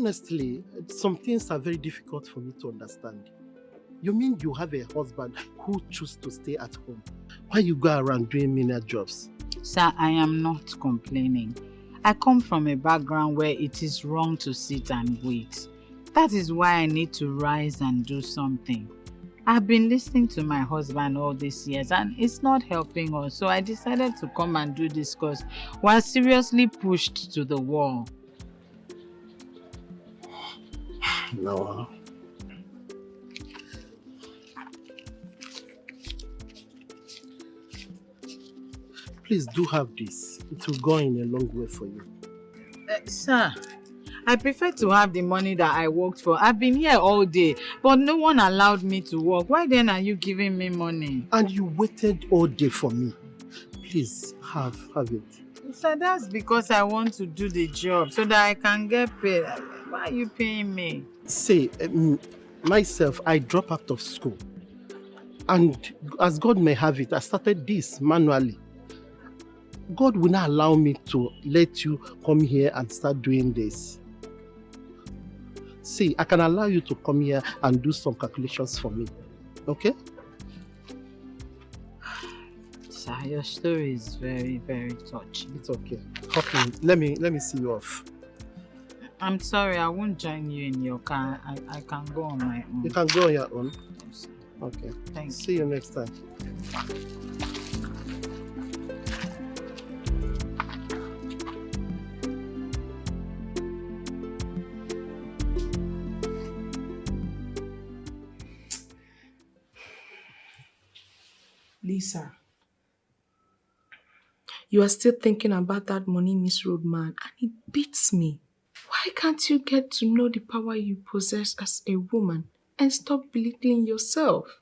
honestly, some things are very difficult for me to understand. You mean you have a husband who chooses to stay at home while you go around doing menial jobs? Sir, I am not complaining. I come from a background where it is wrong to sit and wait. That is why I need to rise and do something. I've been listening to my husband all these years and it's not helping us, so I decided to come and do this course while seriously pushed to the wall. No. Please do have this. It will go in a long way for you. Sir, I prefer to have the money that I worked for. I've been here all day, but no one allowed me to work. Why then are you giving me money? And you waited all day for me. Please, have it. Sir, that's because I want to do the job so that I can get paid. Why are you paying me? Say, myself, I dropped out of school. And as God may have it, I started this manually. God will not allow me to let you come here and start doing this. See, I can allow you to come here and do some calculations for me. Okay? Sir, your story is very, very touching. It's okay. Okay, let me see you off. I'm sorry, I won't join you in your car. I can go on my own. You can go on your own? Yes. Okay. Thank you. See you next time. Lisa, you are still thinking about that money misroad man and it beats me. Why can't you get to know the power you possess as a woman and stop belittling yourself?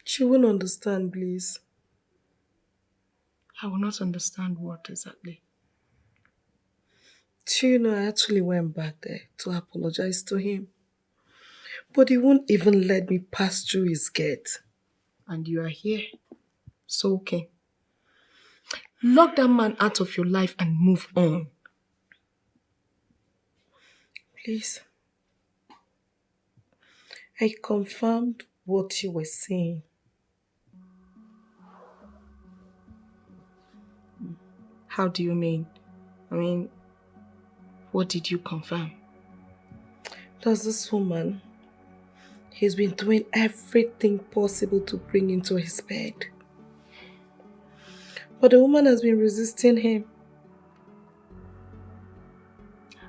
She won't understand, please. I will not understand what exactly. I actually went back there to apologize to him. But he won't even let me pass through his gate. And you are here. So okay. Lock that man out of your life and move on. Please. I confirmed what you were saying. How do you mean? What did you confirm? There's this woman. He's been doing everything possible to bring into his bed. But the woman has been resisting him.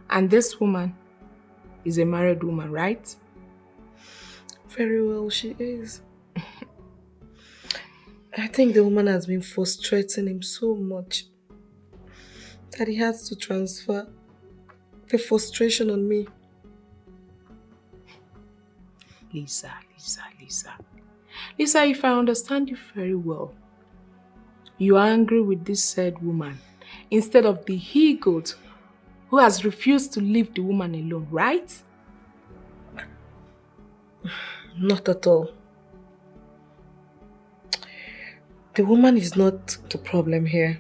And this woman is a married woman, right? Very well, she is. I think the woman has been frustrating him so much that he has to transfer the frustration on me. Lisa, if I understand you very well, you are angry with this said woman instead of the he-goat who has refused to leave the woman alone, right? Not at all. The woman is not the problem here.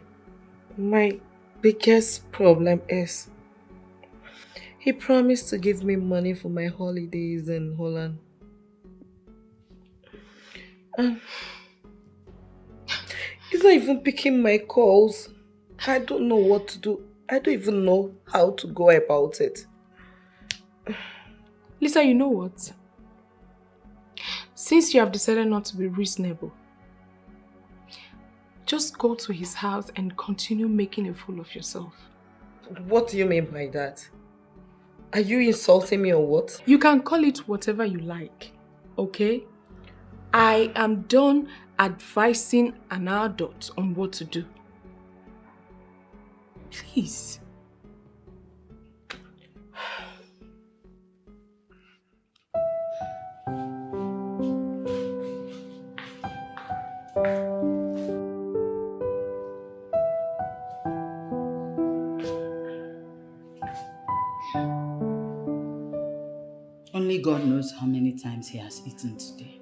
My biggest problem is he promised to give me money for my holidays in Holland. He's not even picking my calls. I don't know what to do. I don't even know how to go about it. Lisa, you know what? Since you have decided not to be reasonable, just go to his house and continue making a fool of yourself. What do you mean by that? Are you insulting me or what? You can call it whatever you like, okay? I am done advising an adult on what to do. Please. Only God knows how many times he has eaten today.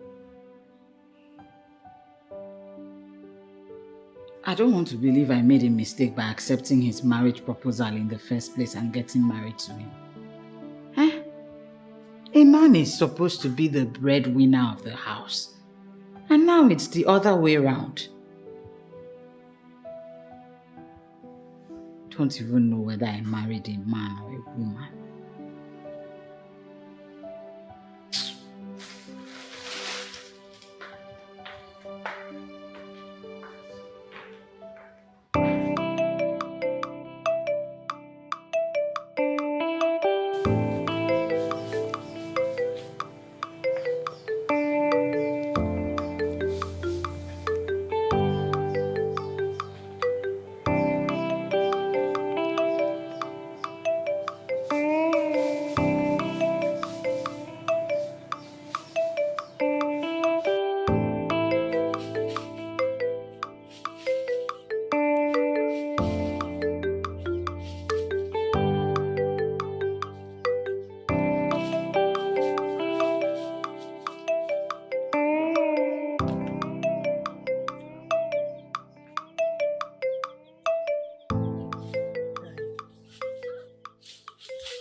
I don't want to believe I made a mistake by accepting his marriage proposal in the first place and getting married to him. Eh? A man is supposed to be the breadwinner of the house. And now it's the other way around. Don't even know whether I married a man or a woman.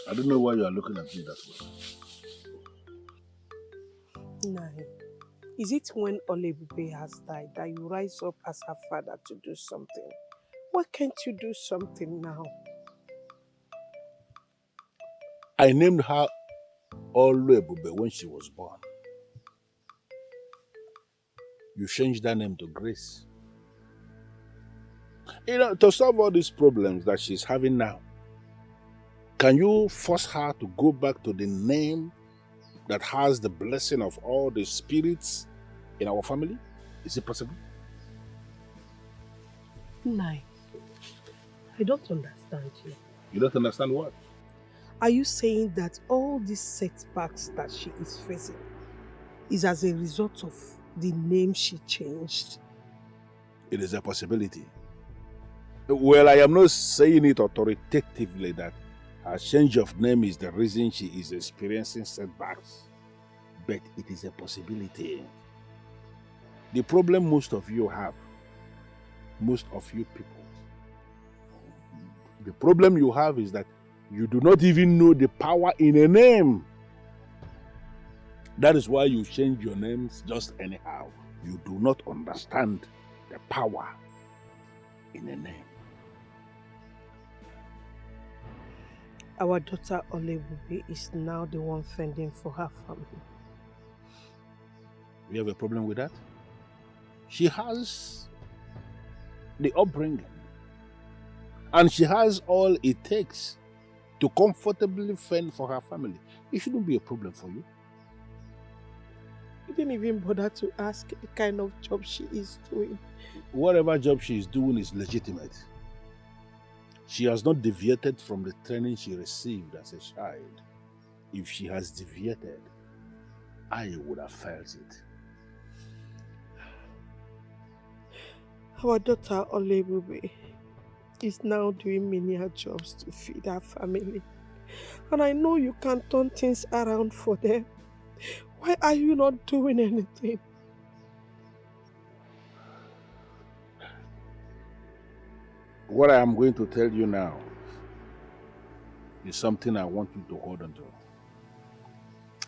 I don't know why you are looking at me that way. Nine. Is it when Olebube has died that you rise up as her father to do something? Why can't you do something now? I named her Olebube when she was born. You changed that name to Grace. You know, to solve all these problems that she's having now, can you force her to go back to the name that has the blessing of all the spirits in our family? Is it possible? Nine. I don't understand you. You don't understand what? Are you saying that all these setbacks that she is facing is as a result of the name she changed? It is a possibility. Well, I am not saying it authoritatively that her change of name is the reason she is experiencing setbacks, but it is a possibility. The problem most of you have, most of you people, the problem you have is that you do not even know the power in a name. That is why you change your names just anyhow. You do not understand the power in a name. Our daughter Olebube is now the one fending for her family. We have a problem with that? She has the upbringing, and she has all it takes to comfortably fend for her family. It shouldn't be a problem for you. You didn't even bother to ask the kind of job she is doing. Whatever job she is doing is legitimate. She has not deviated from the training she received as a child. If she has deviated, I would have felt it. Our daughter Olebube is now doing menial jobs to feed her family. And I know you can turn things around for them. Why are you not doing anything? What I am going to tell you now is something I want you to hold on to.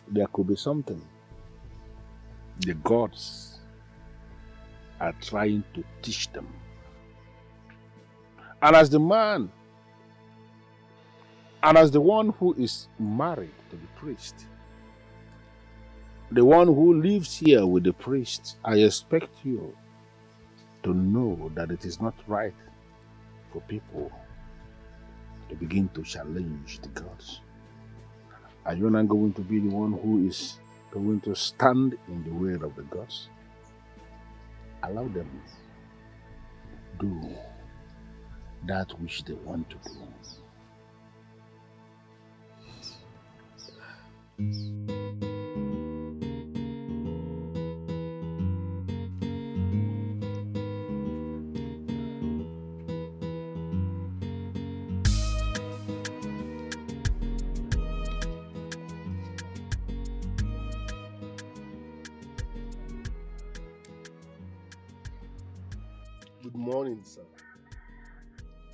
There could be something the gods are trying to teach them. And as the man, and as the one who is married to the priest, the one who lives here with the priest, I expect you to know that it is not right for people to begin to challenge the gods. Are you not going to be the one who is going to stand in the way of the gods? Allow them do that which they want to do. Good morning, sir.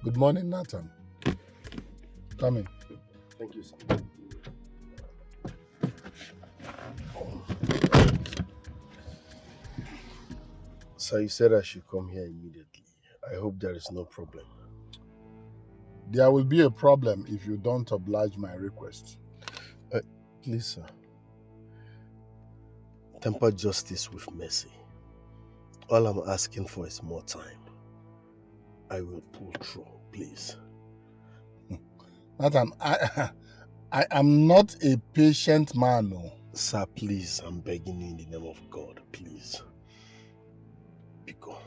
Good morning, Nathan. Come in. Thank you, sir. Sir, you said I should come here immediately. I hope there is no problem. There will be a problem if you don't oblige my request. Please, sir. Temper justice with mercy. All I'm asking for is more time. I will pull through, please. Nathan, I am not a patient man. No. Sir, please, I'm begging you in the name of God, please. Pico.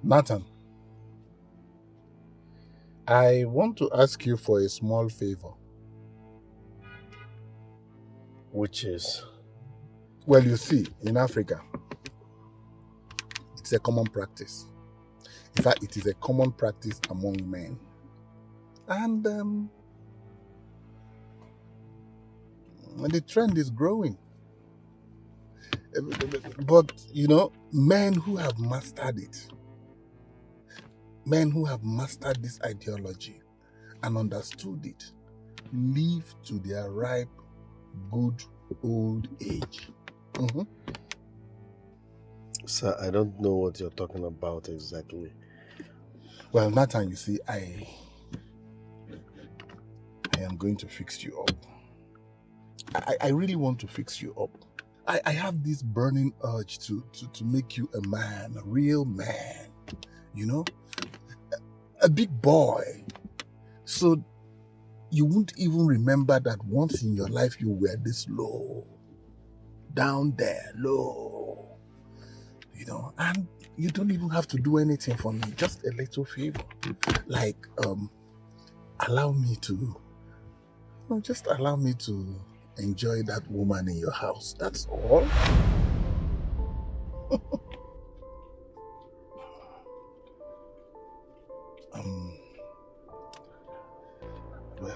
Nathan, I want to ask you for a small favor. Which is? Well, you see, in Africa, it's a common practice. In fact, it is a common practice among men. And the trend is growing. But, you know, men who have mastered it, men who have mastered this ideology and understood it, live to their ripe, good old age. Mm-hmm. Sir, I don't know what you're talking about exactly. Well, Nathan, you see, I am going to fix you up. I really want to fix you up. I have this burning urge to make you a man, a real man, you know? A big boy. So you won't even remember that once in your life you were this low. Down there, low. You know, and you don't even have to do anything for me. Just a little favor. Like, allow me to, just allow me to enjoy that woman in your house. That's all. Well,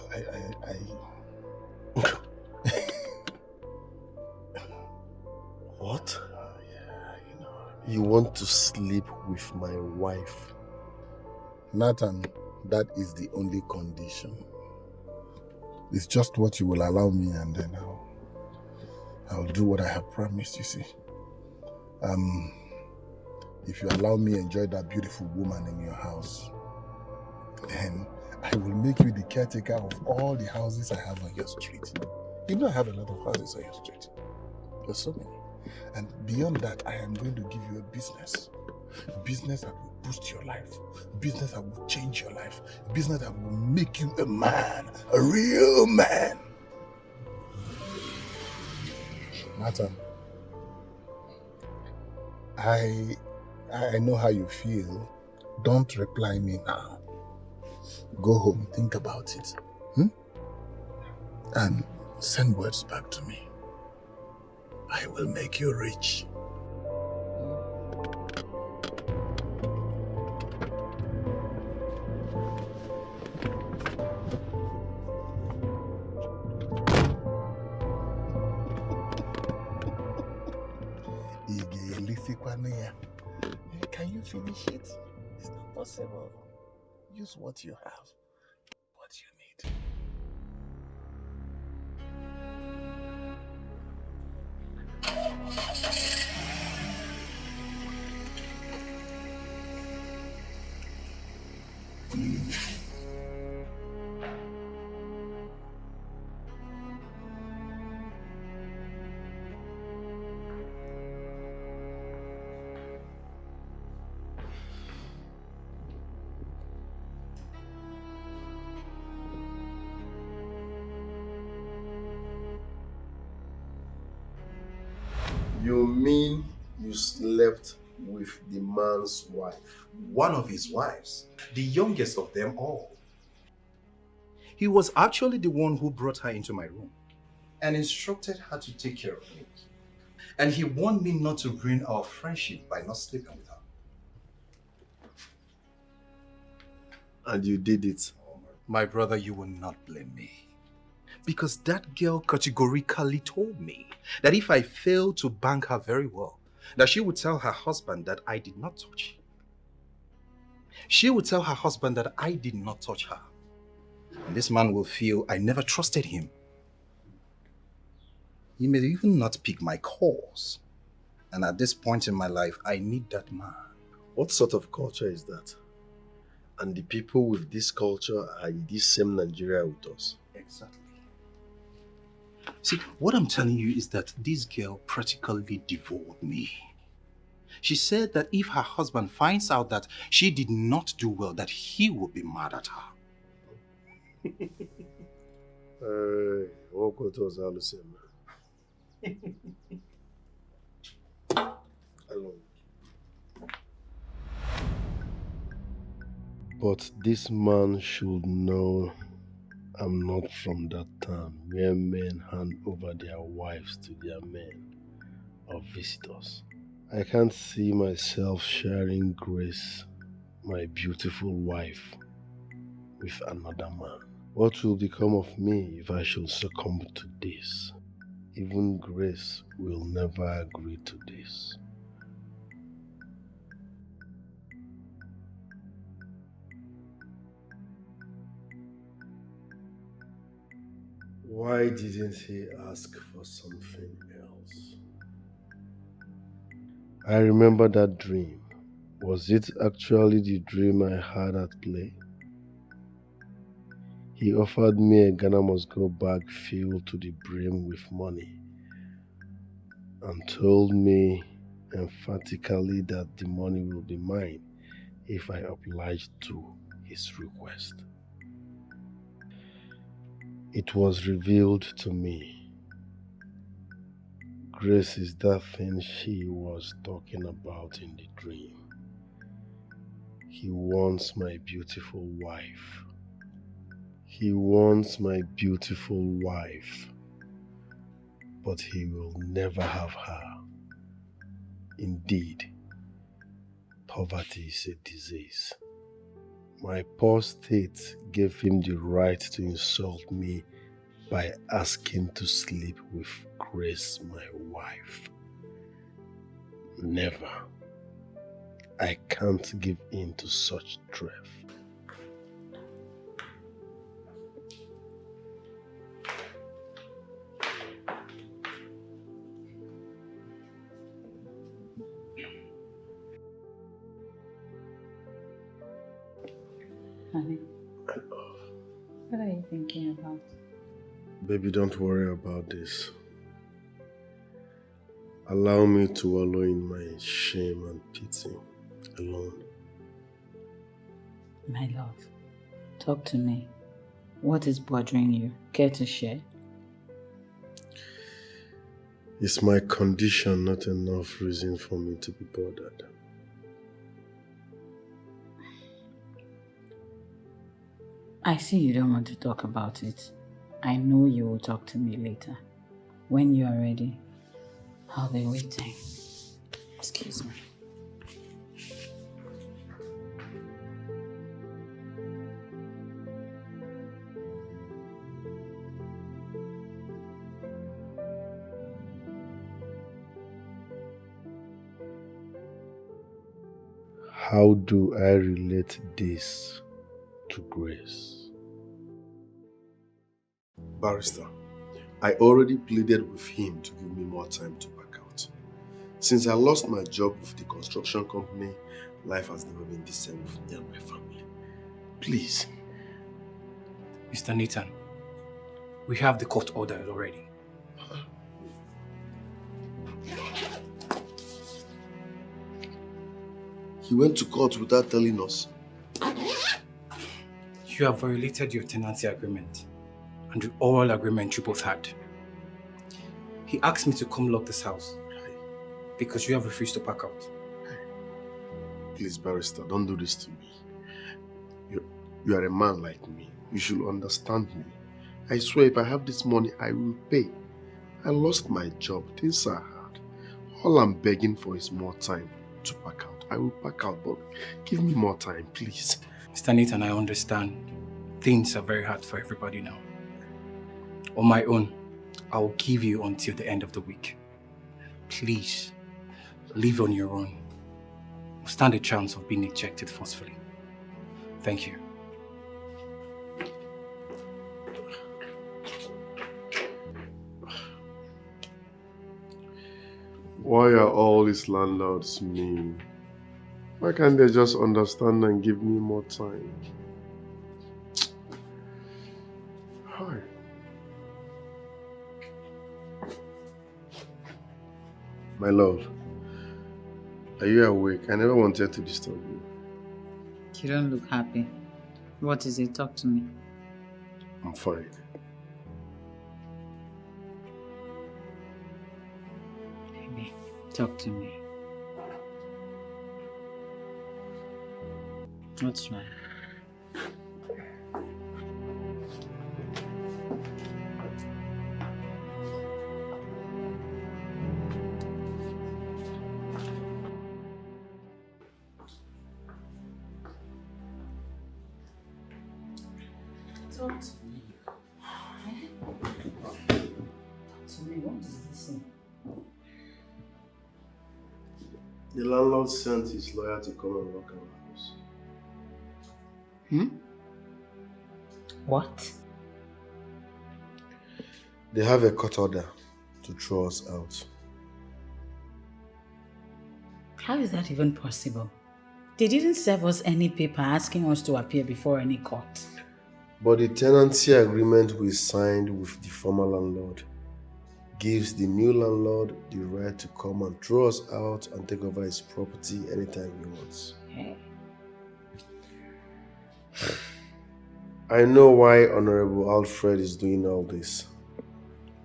What? Yeah, you know. You want to sleep with my wife? Nathan, that is the only condition. It's just what you will allow me, and then I'll do what I have promised, you see. If you allow me enjoy that beautiful woman in your house, then I will make you the caretaker of all the houses I have on your street. You know I have a lot of houses on your street. There's so many. And beyond that, I am going to give you a business. A business that will boost your life. A business that will change your life. A business that will make you a man. A real man. Nathan, I know how you feel. Don't reply me now. Go home, think about it. And send words back to me. I will make you rich. Can you finish it? It's not possible. Use what you have, what you need. You mean you slept with the man's wife? One of his wives, the youngest of them all. He was actually the one who brought her into my room and instructed her to take care of me. And he warned me not to ruin our friendship by not sleeping with her. And you did it? My brother, you will not blame me. Because that girl categorically told me that if I failed to bank her very well, that she would tell her husband that I did not touch. She would tell her husband that I did not touch her. And this man will feel I never trusted him. He may even not pick my calls. And at this point in my life, I need that man. What sort of culture is that? And the people with this culture are in this same Nigeria with us. Exactly. See, what I'm telling you is that this girl practically devoured me. She said that if her husband finds out that she did not do well, that he will be mad at her. But this man should know I'm not from that town where men hand over their wives to their men or visitors. I can't see myself sharing Grace, my beautiful wife, with another man. What will become of me if I should succumb to this? Even Grace will never agree to this. Why didn't he ask for something else? I remember that dream. Was it actually the dream I had at play? He offered me a Ghana must go bag filled to the brim with money and told me emphatically that the money will be mine if I obliged to his request. It was revealed to me. Grace is that thing she was talking about in the dream. He wants my beautiful wife. He wants my beautiful wife, but he will never have her. Indeed, poverty is a disease. My poor state gave him the right to insult me by asking to sleep with Grace, my wife. Never. I can't give in to such threat. Honey, what are you thinking about? Baby, don't worry about this. Allow me to wallow in my shame and pity alone. My love, talk to me. What is bothering you? Care to share? Is my condition not enough reason for me to be bothered? I see you don't want to talk about it. I know you will talk to me later. When you are ready, I'll be waiting. Excuse me. How do I relate this to Grace? Barrister, I already pleaded with him to give me more time to back out. Since I lost my job with the construction company, life has never been the same with me and my family. Please. Mr. Nathan, we have the court order already. He went to court without telling us. You have violated your tenancy agreement and the oral agreement you both had. He asked me to come lock this house because you have refused to pack out. Please, Barrister, don't do this to me. You are a man like me. You should understand me. I swear if I have this money, I will pay. I lost my job. Things are hard. All I'm begging for is more time to pack out. I will pack out, but give me more time, please. Mr. Nathan, I understand. Things are very hard for everybody now. On my own, I'll give you until the end of the week. Please, leave on your own. Stand a chance of being ejected forcefully. Thank you. Why are all these landlords mean? Why can't they just understand and give me more time? Hi. My love, are you awake? I never wanted to disturb you. You don't look happy. What is it? Talk to me. I'm fine. Baby, talk to me. What's wrong? Talk to me. Talk to me. What is this thing? The landlord sent his lawyer to come and lock our house. What? They have a court order to throw us out. How is that even possible? They didn't serve us any paper asking us to appear before any court. But the tenancy agreement we signed with the former landlord gives the new landlord the right to come and throw us out and take over his property anytime he wants. Hey. I know why Honorable Alfred is doing all this.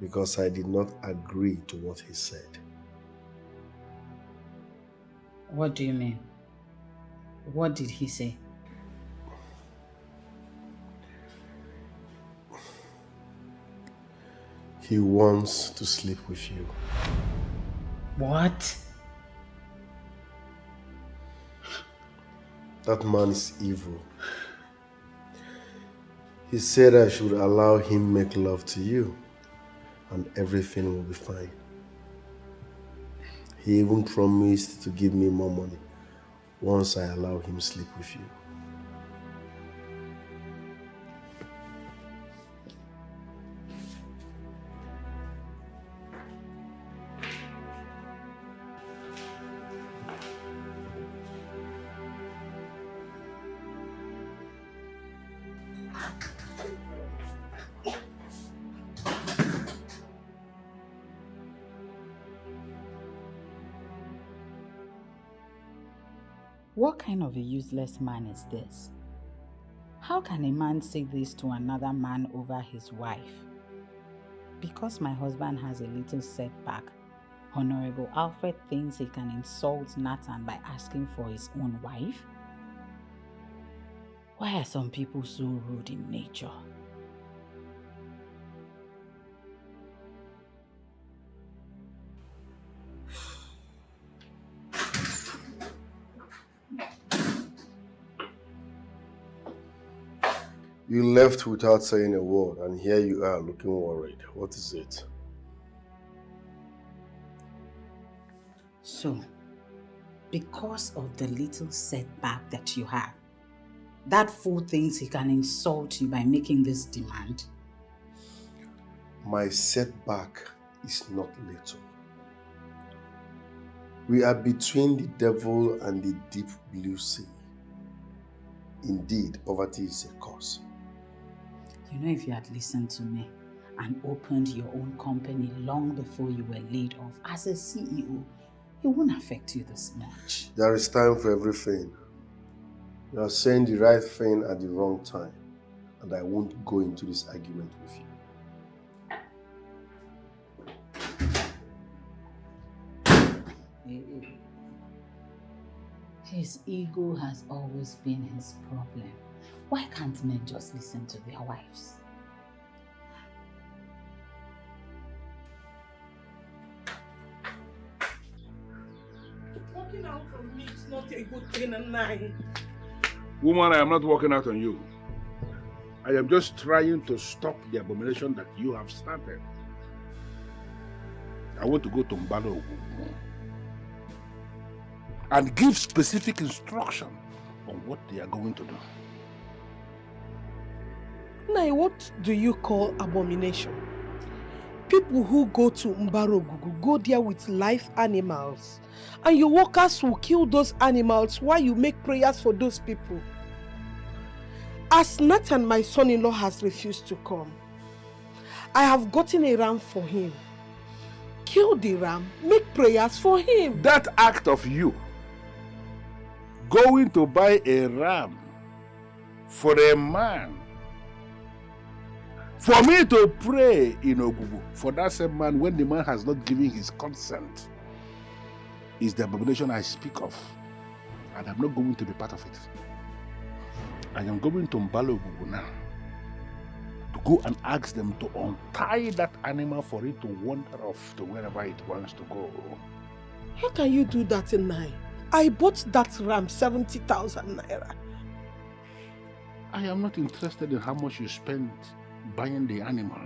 Because I did not agree to what he said. What do you mean? What did he say? He wants to sleep with you. What? That man is evil. He said I should allow him make love to you and everything will be fine. He even promised to give me more money once I allow him sleep with you. What kind of a useless man is this? How can a man say this to another man over his wife? Because my husband has a little setback, Honorable Alfred thinks he can insult Nathan by asking for his own wife? Why are some people so rude in nature? You left without saying a word, and here you are looking worried. What is it? So, because of the little setback that you have, that fool thinks he can insult you by making this demand? My setback is not little. We are between the devil and the deep blue sea. Indeed, poverty is a curse. You know, if you had listened to me and opened your own company long before you were laid off as a CEO, it wouldn't affect you this much. There is time for everything. You are saying the right thing at the wrong time, and I won't go into this argument with you. His ego has always been his problem. Why can't men just listen to their wives? Walking out on me is not a good thing, and I. Woman, I am not walking out on you. I am just trying to stop the abomination that you have started. I want to go to Mbalo and give specific instruction on what they are going to do. Now, what do you call abomination? People who go to Mbarogugu go there with live animals, and your workers will kill those animals while you make prayers for those people. As Nathan, my son-in-law, has refused to come, I have gotten a ram for him. Kill the ram, make prayers for him. That act of you going to buy a ram for a man, for me to pray in Ogugu for that same man when the man has not given his consent, is the abomination I speak of. And I'm not going to be part of it. I am going to Mbalo Ogugu now to go and ask them to untie that animal for it to wander off to wherever it wants to go. How can you do that in Nai? I bought that ram 70,000 naira. I am not interested in how much you spent buying the animal.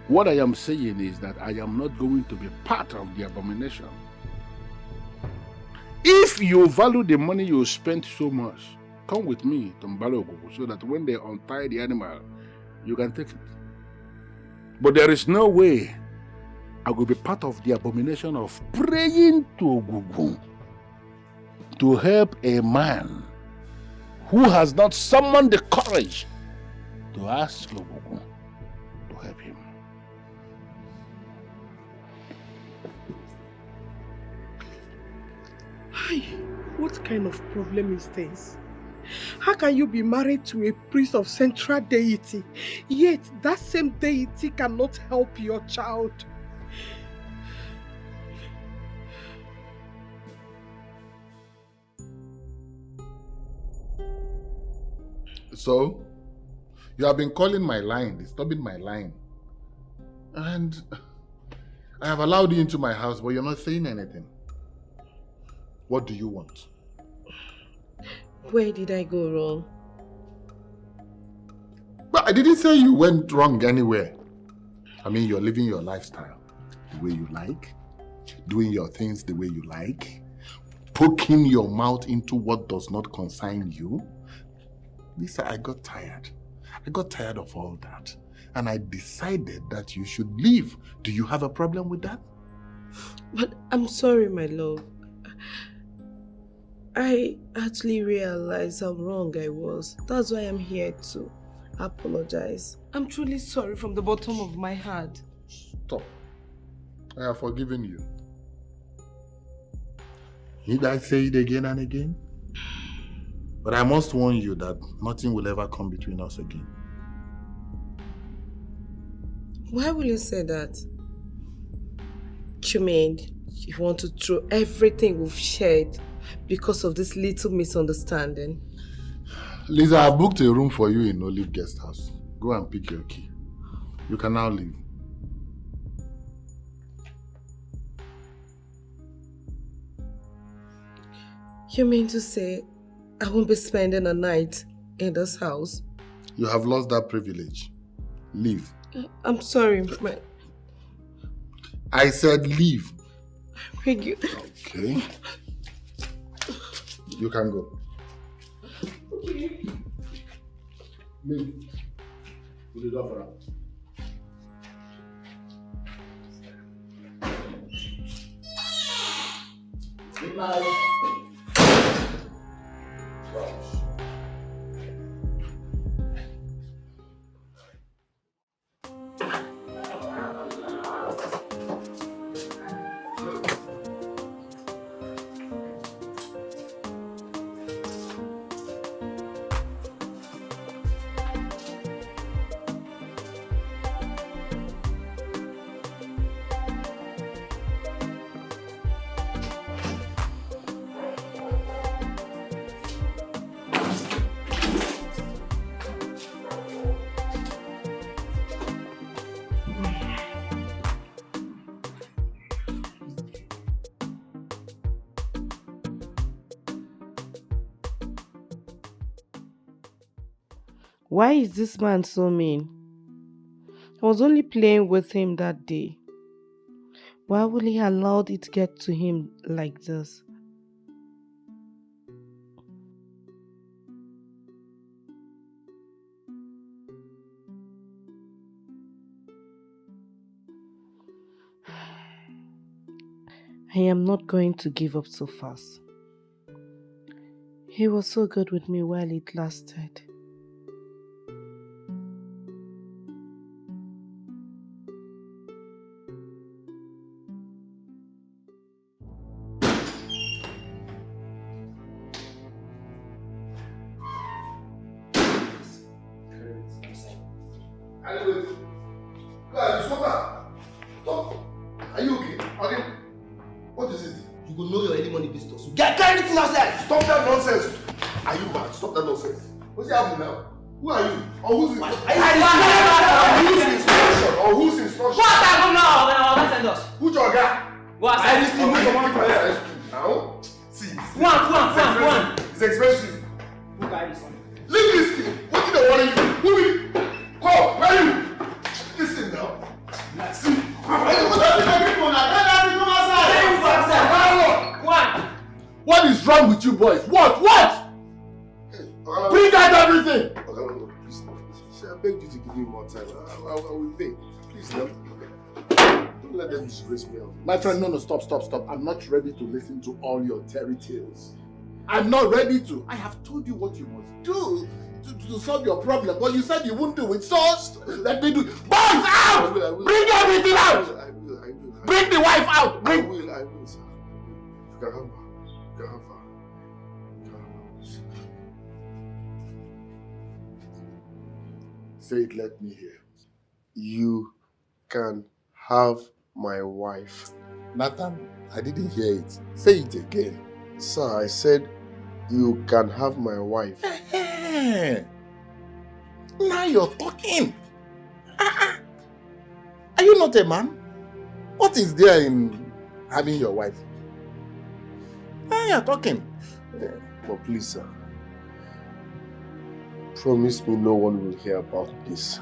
What I am saying is that I am not going to be part of the abomination. If you value the money you spent so much, come with me to Mbalo Ogugu so that when they untie the animal, you can take it. But there is no way I will be part of the abomination of praying to Ogugu to help a man who has not summoned the courage to ask Ogugu to help him. Hi, what kind of problem is this? How can you be married to a priest of central deity, yet that same deity cannot help your child? So, you have been calling my line, disturbing my line. And I have allowed you into my house, but you're not saying anything. What do you want? Where did I go wrong? But I didn't say you went wrong anywhere. I mean, you're living your lifestyle the way you like, doing your things the way you like, poking your mouth into what does not concern you. Lisa, I got tired. I got tired of all that. And I decided that you should leave. Do you have a problem with that? But I'm sorry, my love. I actually realized how wrong I was. That's why I'm here to apologize. I'm truly sorry from the bottom of my heart. Stop. I have forgiven you. Need I say it again and again? But I must warn you that nothing will ever come between us again. Why will you say that? You mean you want to throw everything we've shared because of this little misunderstanding? Lisa, I booked a room for you in Olive Guest House. Go and pick your key. You can now leave. You mean to say I won't be spending a night in this house? You have lost that privilege. Leave. I'm sorry, I said leave. I beg you. Okay. You can go. Okay. Leave. Put it up around. Good night. Why is this man so mean? I was only playing with him that day. Why will he allow it to get to him like this? I am not going to give up so fast. He was so good with me while it lasted. Are you okay? Okay. What is it? You will know your early money visitors. Get everything outside! Stop that nonsense! Are you mad? Stop that nonsense. What's happening now? Who are you? Or who's instruction? Or whose instruction? What happened now? When send us? Who's your guy? What? I just need to come here. Now? See. One. It's expensive. Who carry this one? Leave this thing. What did they want you? Who will? Come, where are you? Listen now. See. What is wrong with you boys? What? Bring out everything! Please, I beg you to give me more time. I will pay. Please, no. Don't let them disgrace me. My friend, no, stop. I'm not ready to listen to all your terry tales. I'm not ready to. I have told you what you must do to solve your problem, but you said you wouldn't do it. So, let me do it. Boys, out! I will. Bring everything out! I will. Bring the wife out! I will, sir. You can have her. Say it, let me hear. You can have my wife. Nathan, I didn't hear it. Say it again. Sir, I said you can have my wife. Now you're talking. Are you not a man? What is there in having your wife? Now you're talking. But please, sir. Promise me no one will hear about this.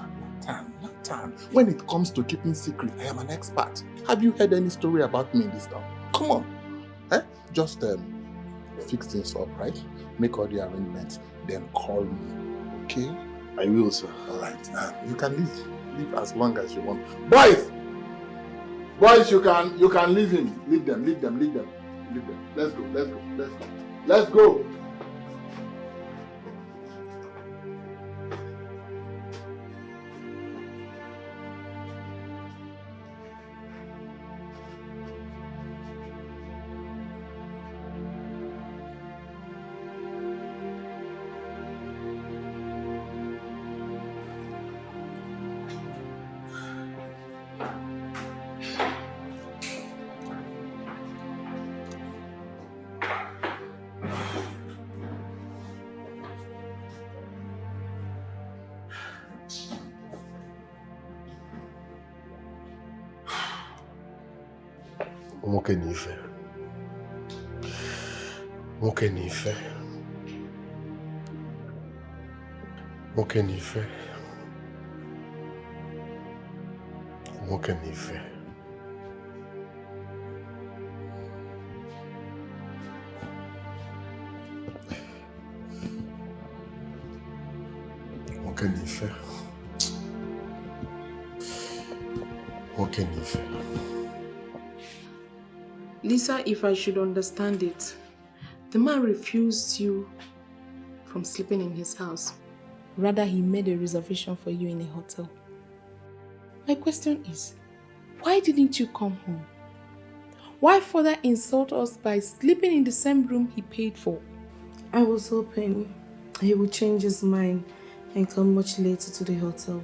Nathan, when it comes to keeping secret, I am an expert. Have you heard any story about me in this town? Come on. Just fix things up, right? Make all the arrangements, then call me. Okay? I will, sir. Alright. You can leave. Leave as long as you want. Boys! Boys, you can leave him. Leave them. Let's go. Nwoke n'ife. Lisa, if I should understand it, the man refused you from sleeping in his house. Rather, he made a reservation for you in a hotel. My question is, why didn't you come home? Why further insult us by sleeping in the same room he paid for? I was hoping he would change his mind and come much later to the hotel.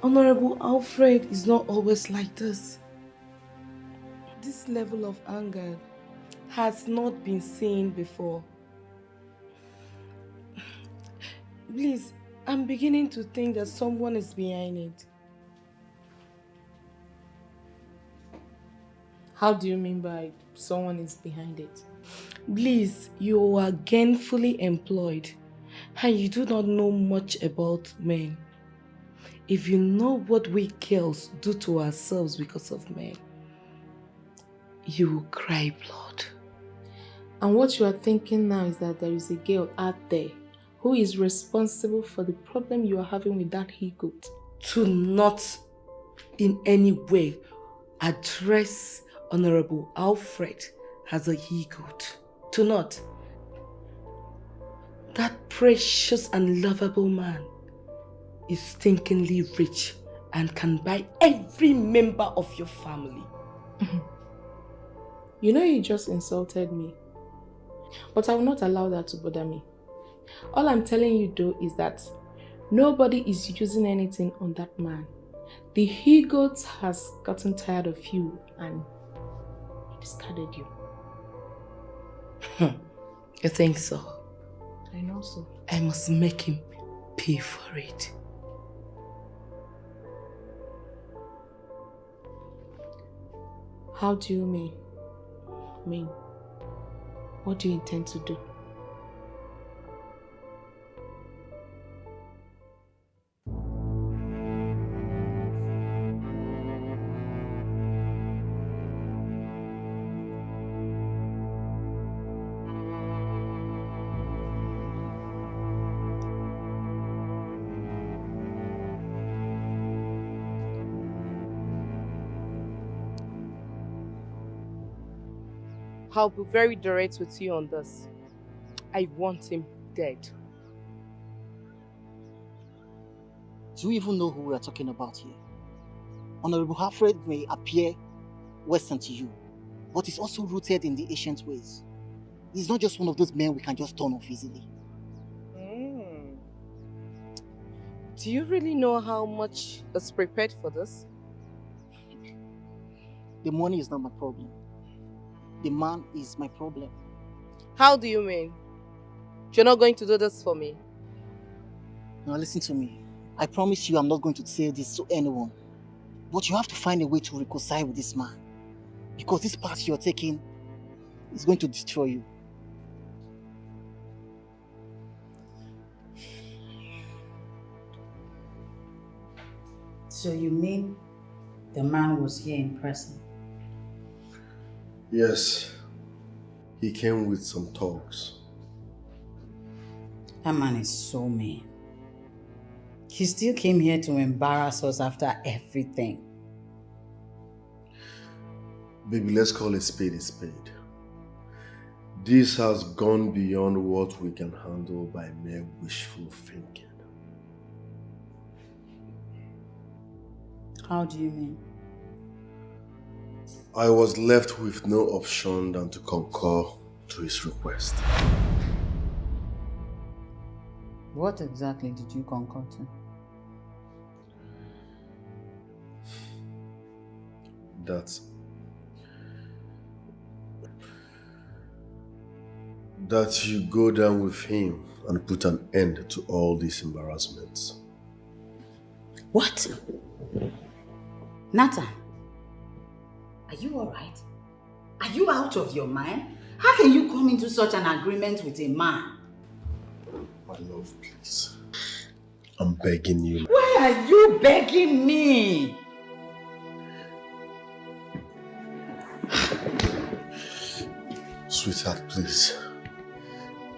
Honorable Alfred is not always like this. This level of anger has not been seen before. Please, I'm beginning to think that someone is behind it. How do you mean by someone is behind it? Please, you are gainfully employed. And you do not know much about men. If you know what we girls do to ourselves because of men, you will cry blood. And what you are thinking now is that there is a girl out there who is responsible for the problem you are having with that he-goat. To not in any way address Honorable Alfred as a he-goat. To not. That precious and lovable man is stinkingly rich and can buy every member of your family. You know you just insulted me, but I will not allow that to bother me. All I'm telling you though is that nobody is using anything on that man. The he-goat has gotten tired of you and he discarded you. You think so? I know so. I must make him pay for it. How do you mean? What do you intend to do? I'll be very direct with you on this. I want him dead. Do you even know who we are talking about here? Honorable Alfred may appear Western to you, but he's also rooted in the ancient ways. He's not just one of those men we can just turn off easily. Do you really know how much is prepared for this? The money is not my problem. The man is my problem. How do you mean? You're not going to do this for me? Now listen to me. I promise you I'm not going to say this to anyone. But you have to find a way to reconcile with this man. Because this path you're taking is going to destroy you. So you mean the man was here in person? Yes. He came with some talks. That man is so mean. He still came here to embarrass us after everything. Baby, let's call a spade a spade. This has gone beyond what we can handle by mere wishful thinking. How do you mean? I was left with no option than to concur to his request. What exactly did you concur to? That you go down with him and put an end to all these embarrassments. What? Nathan, are you alright? Are you out of your mind? How can you come into such an agreement with a man? My love, please. I'm begging you. Why are you begging me? Sweetheart, please.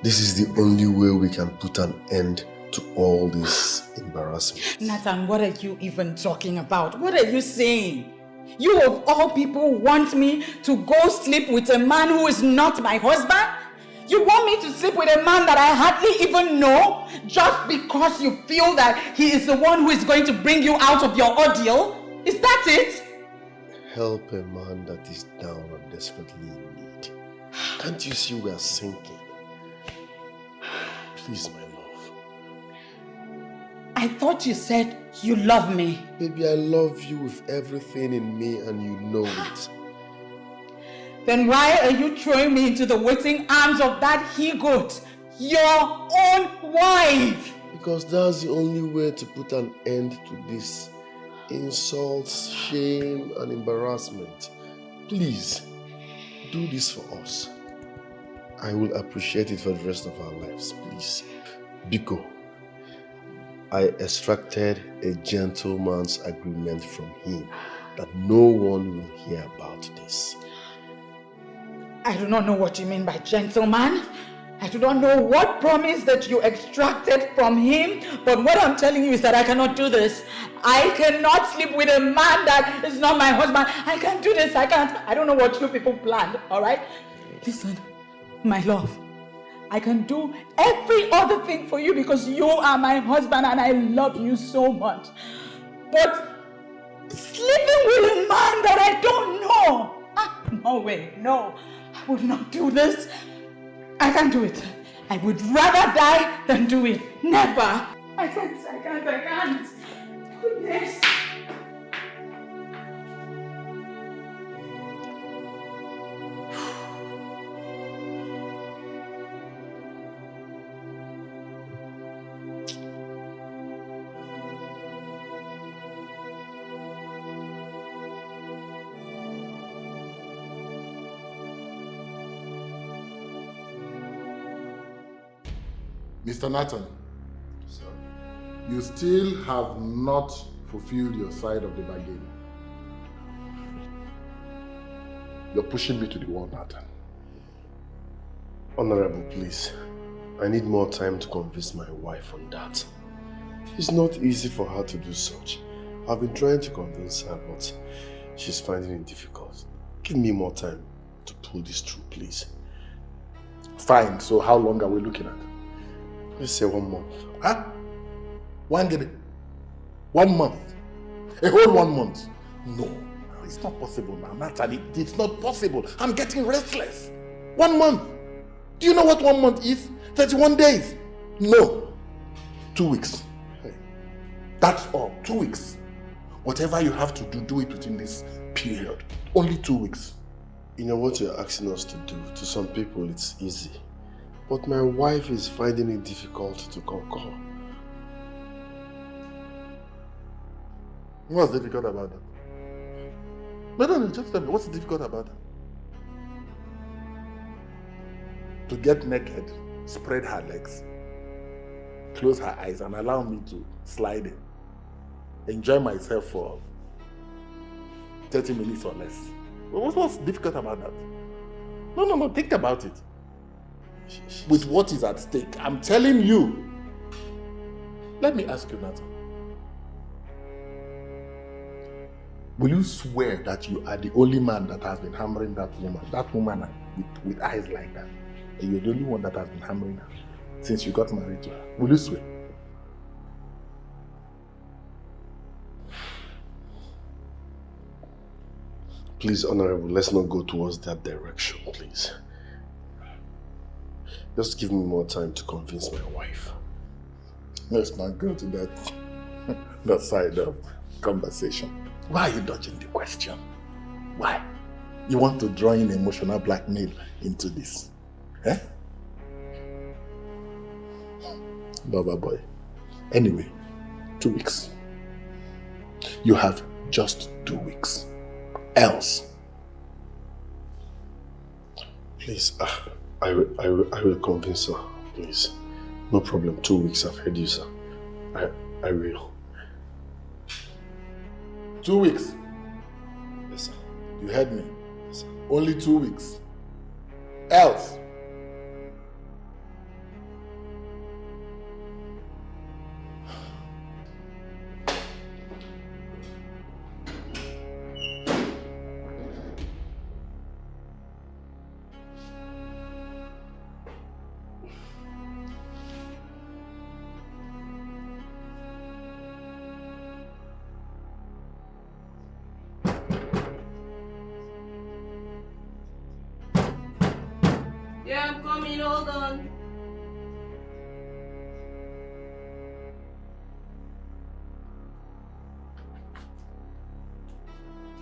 This is the only way we can put an end to all this embarrassment. Nathan, what are you even talking about? What are you saying? You of all people want me to go sleep with a man who is not my husband? You want me to sleep with a man that I hardly even know just because you feel that he is the one who is going to bring you out of your ordeal? Is that it? Help a man that is down and desperately in need. Can't you see we are sinking? Please, my love. I thought you said you love me. Baby, I love you with everything in me and you know it. Then why are you throwing me into the waiting arms of that he-goat, your own wife? Because that's the only way to put an end to this insults, shame and embarrassment. Please, do this for us. I will appreciate it for the rest of our lives, please. Biko, I extracted a gentleman's agreement from him that no one will hear about this. I do not know what you mean by gentleman. I do not know what promise that you extracted from him, but what I'm telling you is that I cannot do this. I cannot sleep with a man that is not my husband. I can't do this. I can't. I don't know what you people planned, all right? Listen, my love, I can do every other thing for you because you are my husband and I love you so much. But sleeping with a man that I don't know, no way, no. I would not do this. I can't do it. I would rather die than do it. Never. I can't. Goodness. Mr. Nathan, sir, you still have not fulfilled your side of the bargain. You're pushing me to the wall, Nathan. Honorable, please. I need more time to convince my wife on that. It's not easy for her to do such. I've been trying to convince her, but she's finding it difficult. Give me more time to pull this through, please. Fine, so how long are we looking at? Let's say 1 month. Huh? 1 month? A whole 1 month? No, it's not possible now, Natalie. It's not possible. I'm getting restless. 1 month? Do you know what 1 month is? 31 days. No. 2 weeks. That's all. 2 weeks. Whatever you have to do, do it within this period. Only 2 weeks. You know what you're asking us to do? To some people, it's easy. But my wife is finding it difficult to concur. What's difficult about that? No, just tell me, what's difficult about that? To get naked, spread her legs, close her eyes and allow me to slide in. Enjoy myself for 30 minutes or less. What's difficult about that? No, think about it. With what is at stake, I'm telling you. Let me ask you, Nathan. Will you swear that you are the only man that has been hammering that woman with eyes like that? And you're the only one that has been hammering her since you got married to her? Will you swear? Please, Honorable, let's not go towards that direction, please. Just give me more time to convince my wife. Let's not go to that side of conversation. Why are you dodging the question? Why? You want to draw in emotional blackmail into this? Eh? Lover boy. Anyway, 2 weeks. You have just 2 weeks. Else. Please, I will convince her, please. No problem. 2 weeks, I've heard you, sir. I will. 2 weeks? Yes, sir. You heard me? Yes, sir. Only 2 weeks. Else. Yeah, I'm coming, hold on.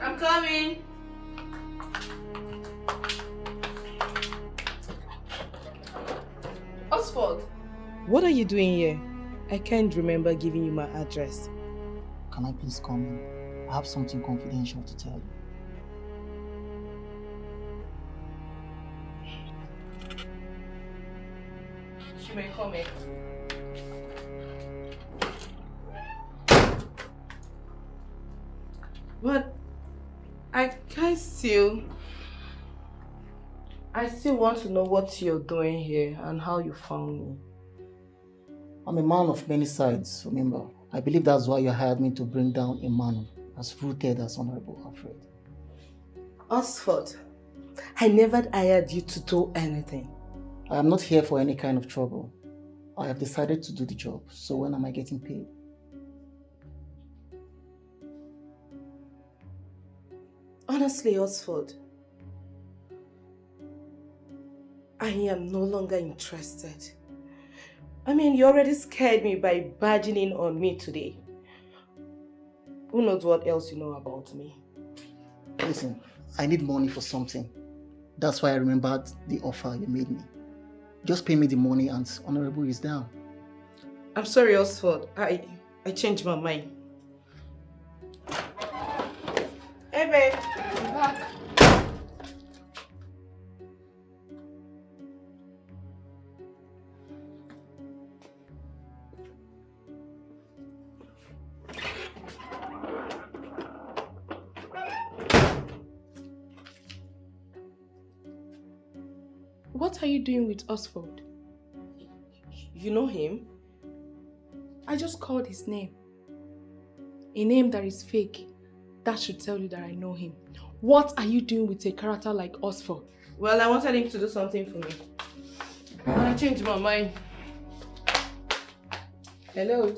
I'm coming. Oswald. What are you doing here? I can't remember giving you my address. Can I please come in? I have something confidential to tell you. She may come in. But I still want to know what you're doing here and how you found me. I'm a man of many sides, remember. I believe that's why you hired me to bring down a man as rooted as Honorable Alfred. Oxford, I never hired you to do anything. I am not here for any kind of trouble. I have decided to do the job, so when am I getting paid? Honestly, Oxford, I am no longer interested. I mean, you already scared me by barging in on me today. Who knows what else you know about me? Listen, I need money for something. That's why I remembered the offer you made me. Just pay me the money and Honorable is down. I'm sorry, Oxford. I changed my mind. Hey, babe. I'm back. What are you doing with Oxford? You know him? I just called his name. A name that is fake. That should tell you that I know him. What are you doing with a character like Oxford? Well, I wanted him to do something for me. And I changed my mind. Hello?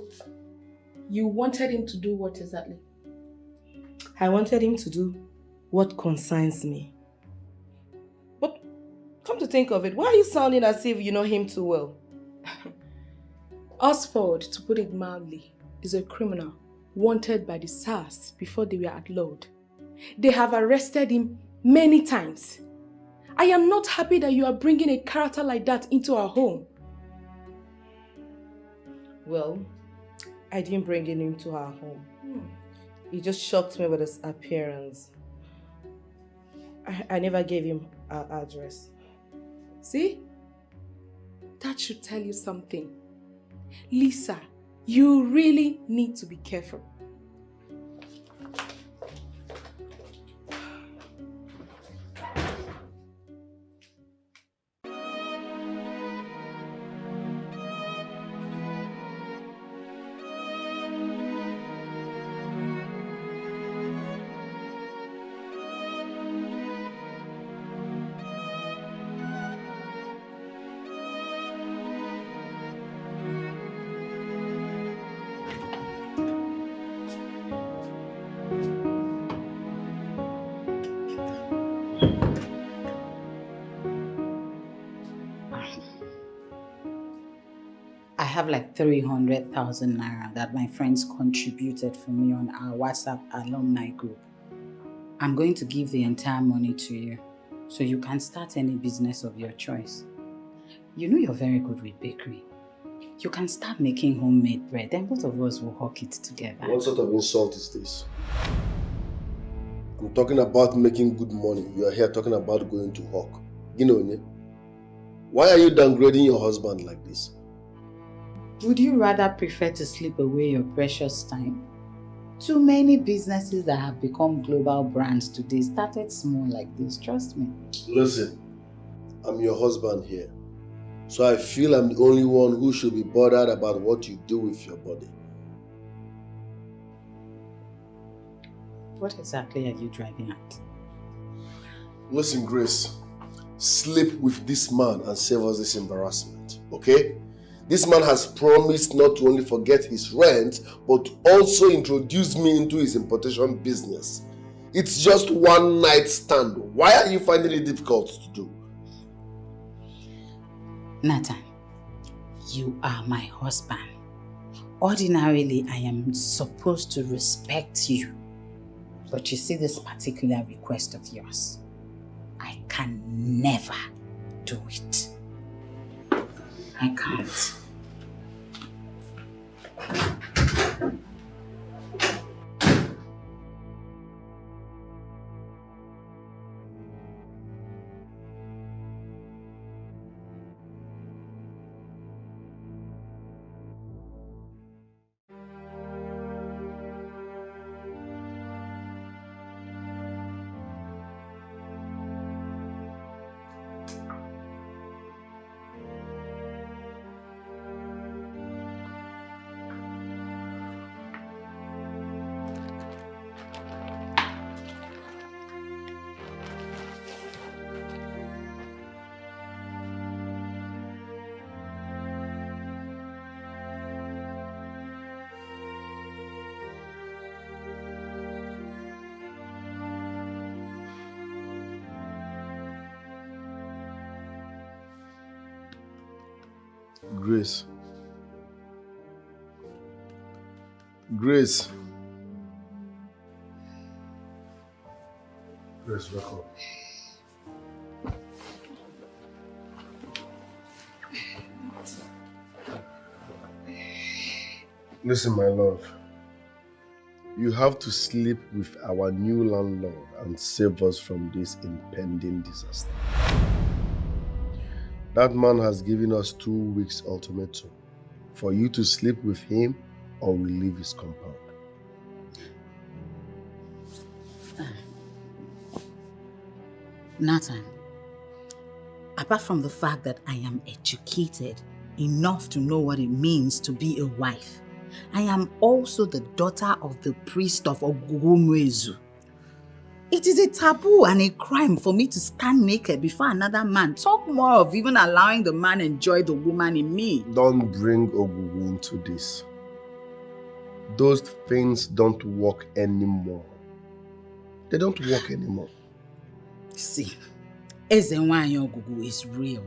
You wanted him to do what exactly? I wanted him to do what concerns me. But come to think of it, why are you sounding as if you know him too well? Oxford, to put it mildly, is a criminal wanted by the SARS before they were outlawed. They have arrested him many times. I am not happy that you are bringing a character like that into our home. Well, I didn't bring him into our home. He just shocked me with his appearance. I never gave him our address. See? That should tell you something. Lisa, you really need to be careful. I have like 300,000 naira that my friends contributed for me on our WhatsApp alumni group. I'm going to give the entire money to you so you can start any business of your choice. You know you're very good with bakery. You can start making homemade bread, then both of us will hawk it together. What sort of insult is this? I'm talking about making good money. You are here talking about going to hawk. You know, why are you downgrading your husband like this? Would you rather prefer to sleep away your precious time? Too many businesses that have become global brands today started small like this, trust me. Listen, I'm your husband here. So I feel I'm the only one who should be bothered about what you do with your body. What exactly are you driving at? Listen, Grace, sleep with this man and save us this embarrassment, okay? This man has promised not to only forget his rent, but also introduce me into his importation business. It's just one night stand. Why are you finding it difficult to do? Nathan, you are my husband. Ordinarily, I am supposed to respect you. But you see this particular request of yours, I can never do it. I can't. Grace. Grace. Grace, wake up. Listen, my love. You have to sleep with our new landlord and save us from this impending disaster. That man has given us 2 weeks ultimatum for you to sleep with him or we leave his compound. Nathan, apart from the fact that I am educated enough to know what it means to be a wife, I am also the daughter of the priest of Ogugumwezu. It is a taboo and a crime for me to stand naked before another man. Talk more of even allowing the man enjoy the woman in me. Don't bring Ogugu into this. Those things don't work anymore. They don't work anymore. See, Ezenwanyi Ogugu is real.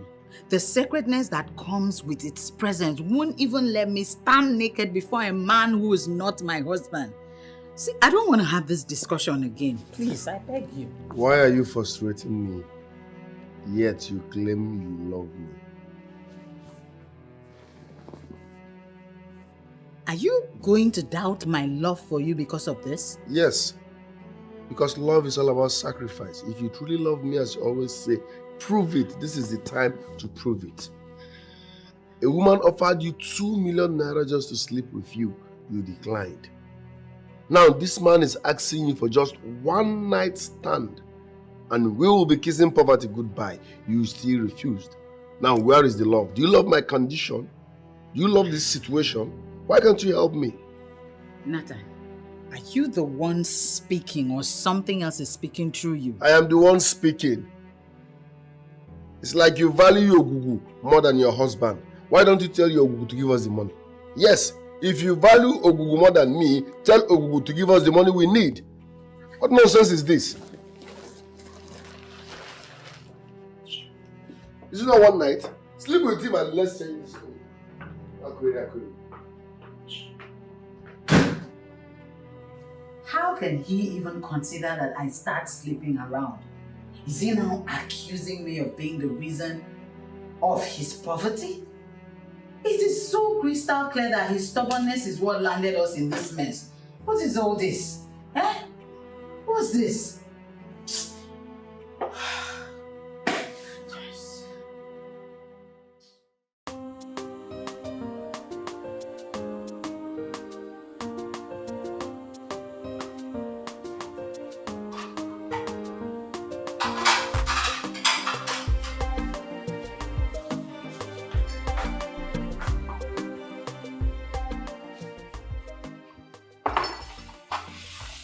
The sacredness that comes with its presence won't even let me stand naked before a man who is not my husband. See, I don't want to have this discussion again. Please, I beg you. Why are you frustrating me? Yet you claim you love me. Are you going to doubt my love for you because of this? Yes. Because love is all about sacrifice. If you truly love me, as you always say, prove it. This is the time to prove it. A woman offered you 2 million naira just to sleep with you. You declined. Now this man is asking you for just 1 night stand. And we will be kissing poverty goodbye. You still refused. Now where is the love? Do you love my condition? Do you love this situation? Why can't you help me? Nathan, are you the one speaking or something else is speaking through you? I am the one speaking. It's like you value your Ogugu more than your husband. Why don't you tell your Ogugu to give us the money? Yes, if you value Ogugu more than me, tell Ogugu to give us the money we need. What nonsense is this? Is it not one night? Sleep with him and let's say this. How can he even consider that I start sleeping around? Is he now accusing me of being the reason of his poverty? It is so crystal clear that his stubbornness is what landed us in this mess. What is all this? Eh? What's this?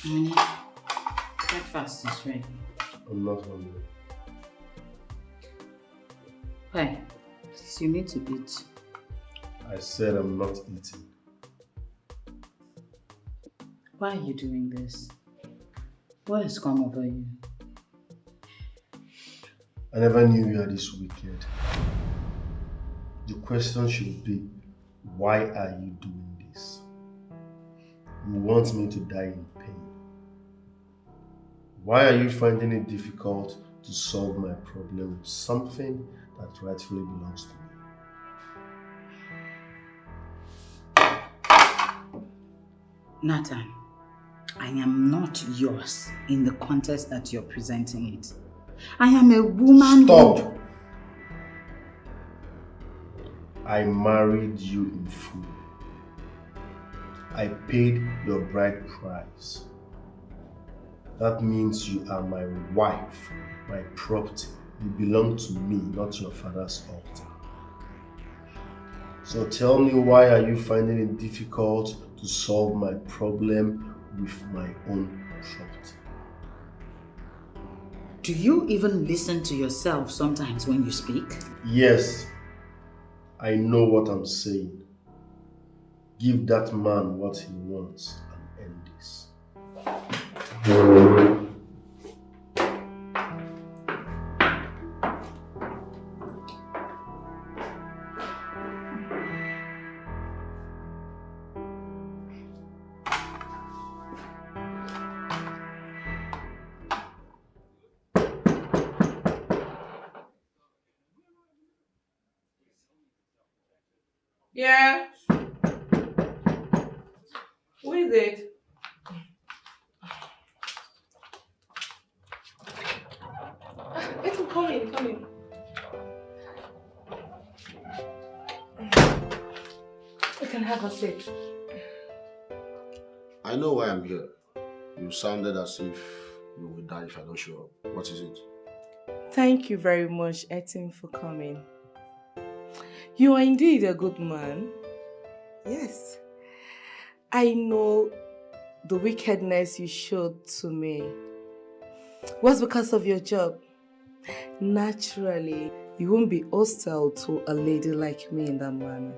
Honey, breakfast is ready. I'm not hungry. Why? Please, you need to eat. I said I'm not eating. Why are you doing this? What has come over you? I never knew you were this wicked. The question should be, why are you doing this? You want me to die in pain. Why are you finding it difficult to solve my problem with something that rightfully belongs to me? Nathan, I am not yours in the context that you're presenting it. I am a woman. Stop! I married you in full. I paid your bride price. That means you are my wife, my property. You belong to me, not your father's altar. So tell me, why are you finding it difficult to solve my problem with my own property? Do you even listen to yourself sometimes when you speak? Yes, I know what I'm saying. Give that man what he wants and end this. Yeah. Who is it? Let him come in, come in. You can have a seat. I know why I'm here. You sounded as if you will die if I don't show up. What is it? Thank you very much, Etim, for coming. You are indeed a good man. Yes. I know the wickedness you showed to me was because of your job. Naturally, you won't be hostile to a lady like me in that manner.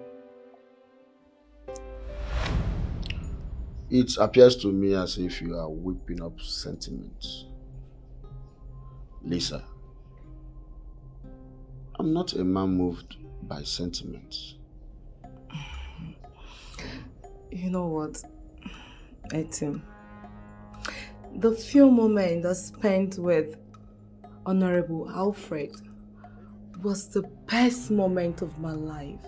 It appears to me as if you are whipping up sentiments. Lisa, I'm not a man moved by sentiments. You know what, Etim? The few moments I spent with Honorable Alfred was the best moment of my life.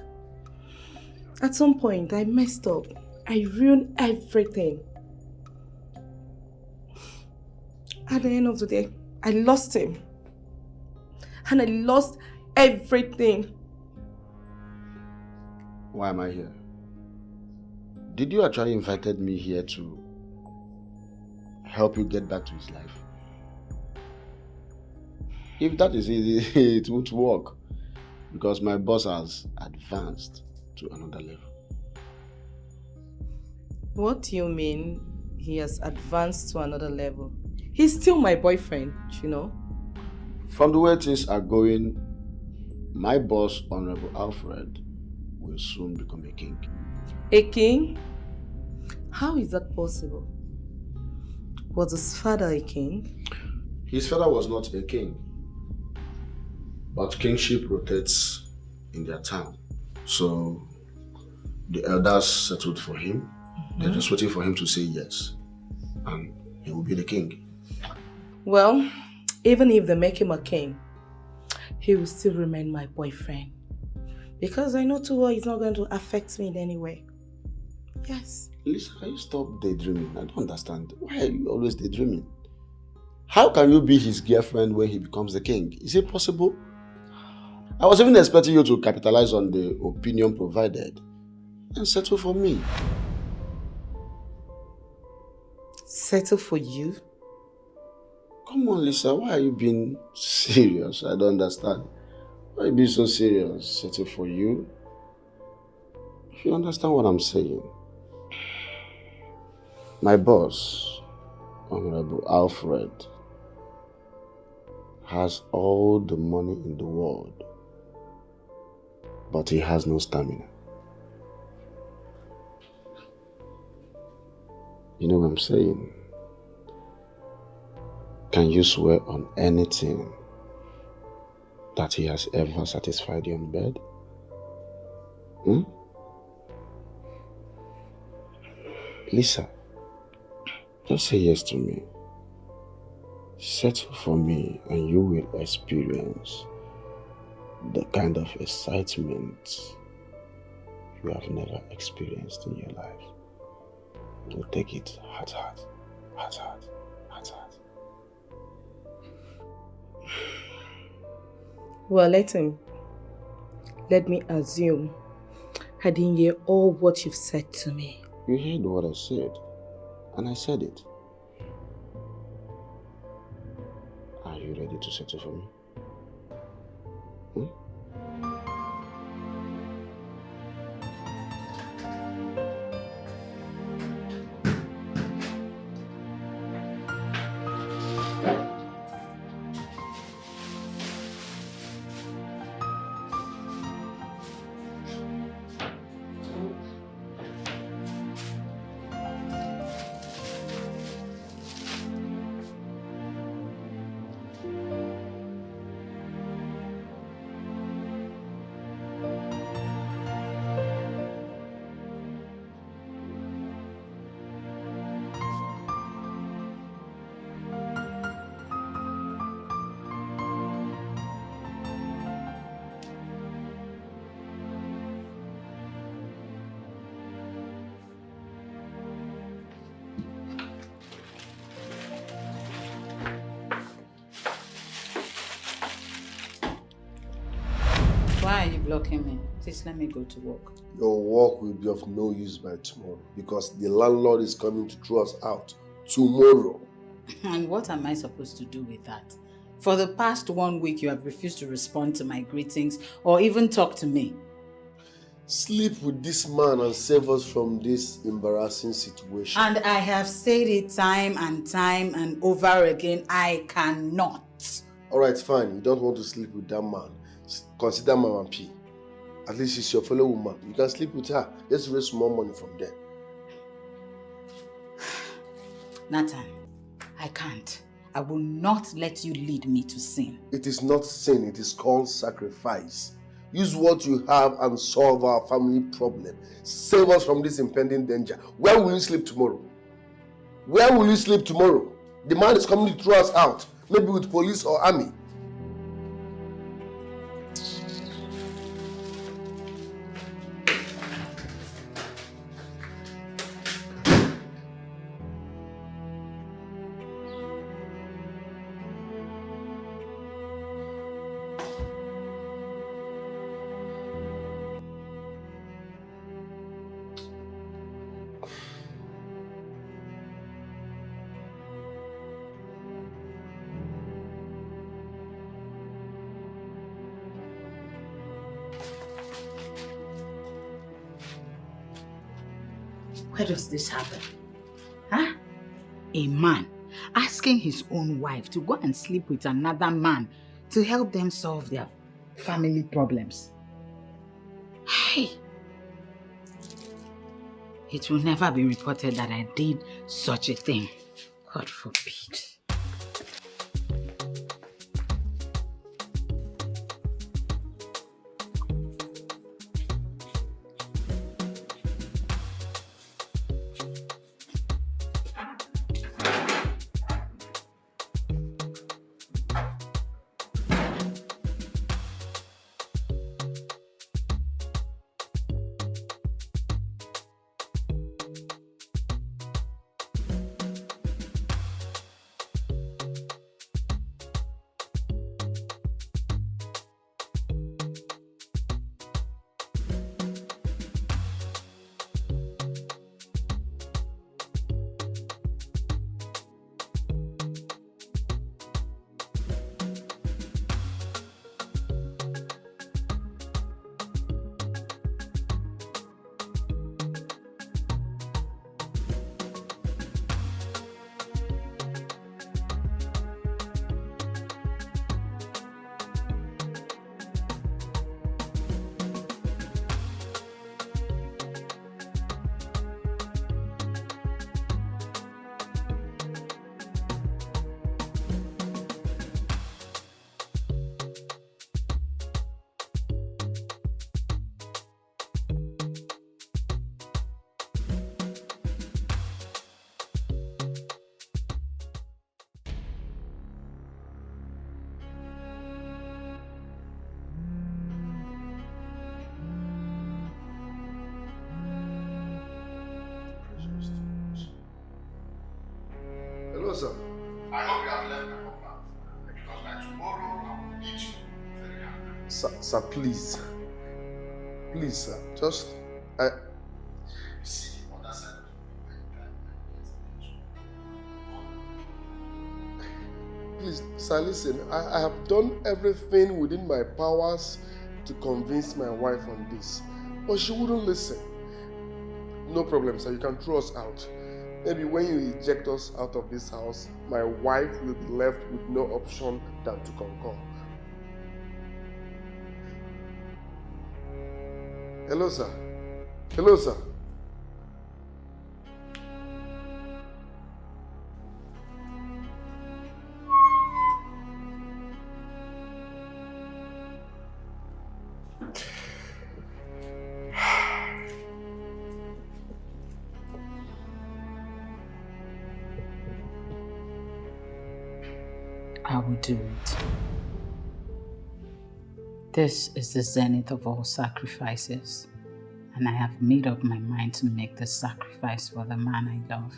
At some point, I messed up. I ruined everything. At the end of the day, I lost him. And I lost everything. Why am I here? Did you actually invited me here to help you get back to his life? If that is easy, it won't work. Because my boss has advanced to another level. What do you mean he has advanced to another level? He's still my boyfriend, you know? From the way things are going, my boss, Honorable Alfred, will soon become a king. A king? How is that possible? Was his father a king? His father was not a king. But kingship rotates in their town. So the elders settled for him. They're just waiting for him to say yes. And he will be the king. Well, even if they make him a king, he will still remain my boyfriend. Because I know too well he's not going to affect me in any way. Yes. Lisa, can you stop daydreaming? I don't understand. Why are you always daydreaming? How can you be his girlfriend when he becomes the king? Is it possible? I was even expecting you to capitalize on the opinion provided and settle for me. Settle for you? Come on, Lisa, why are you being serious? I don't understand. Why are you being so serious? Settle for you? If you understand what I'm saying. My boss, Honorable Alfred, has all the money in the world, but he has no stamina. You know what I'm saying? Can you swear on anything that he has ever satisfied you on bed? Lisa, just say yes to me. Settle for me and you will experience the kind of excitement you have never experienced in your life. You take it heart, heart, heart, heart, heart, heart. Well, let me assume I didn't hear all what you've said to me. You heard what I said, and I said it. Are you ready to settle for me? lock him in. Please let me go to work. Your work will be of no use by tomorrow because the landlord is coming to throw us out tomorrow. And what am I supposed to do with that? For the past 1 week, you have refused to respond to my greetings or even talk to me. Sleep with this man and save us from this embarrassing situation. And I have said it time and over again, I cannot. Alright, fine. You don't want to sleep with that man. Consider Mama P. At least she's your fellow woman. You can sleep with her. Let's raise more money from there. Nathan, I can't. I will not let you lead me to sin. It is not sin. It is called sacrifice. Use what you have and solve our family problem. Save us from this impending danger. Where will you sleep tomorrow? Where will you sleep tomorrow? The man is coming to throw us out. Maybe with police or army. Where does this happen? Huh? A man asking his own wife to go and sleep with another man to help them solve their family problems. Hey! It will never be reported that I did such a thing. God forbid. Hello, sir. I hope you have left my compound because by tomorrow I will need you very hard. Sir, please. Please, sir. Just, See, on that side of Please, sir, listen. I have done everything within my powers to convince my wife on this. But she wouldn't listen. No problem, sir. You can throw us out. Maybe when you eject us out of this house, my wife will be left with no option than to concur. Hello, sir. Hello, sir. I will do it. This is the zenith of all sacrifices, and I have made up my mind to make the sacrifice for the man I love.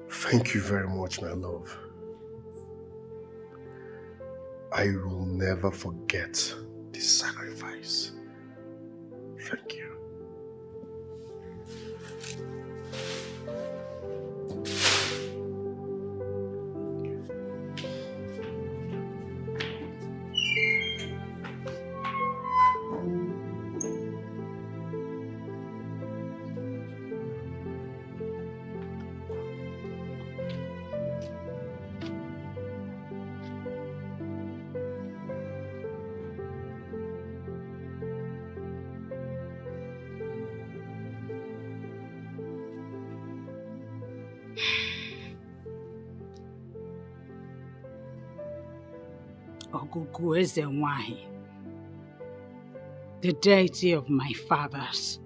Thank you very much, my love. I will never forget this sacrifice. Thank you. Oguguezenwahi, the deity of my fathers.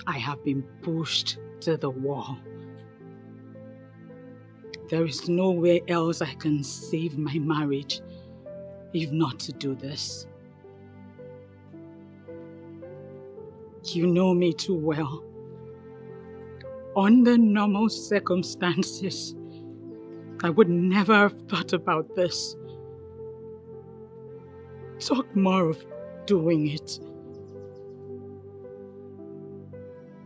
I have been pushed to the wall. There is nowhere else I can save my marriage if not to do this. You know me too well. Under normal circumstances, I would never have thought about this. Talk more of doing it.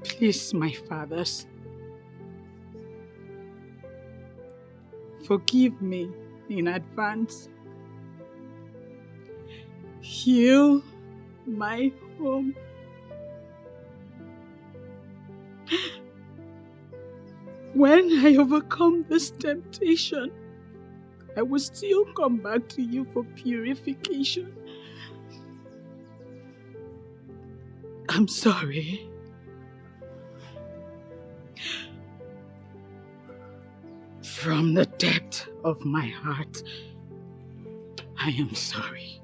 Please, my fathers, forgive me in advance. Heal my home. When I overcome this temptation, I will still come back to you for purification. I'm sorry. From the depth of my heart, I am sorry.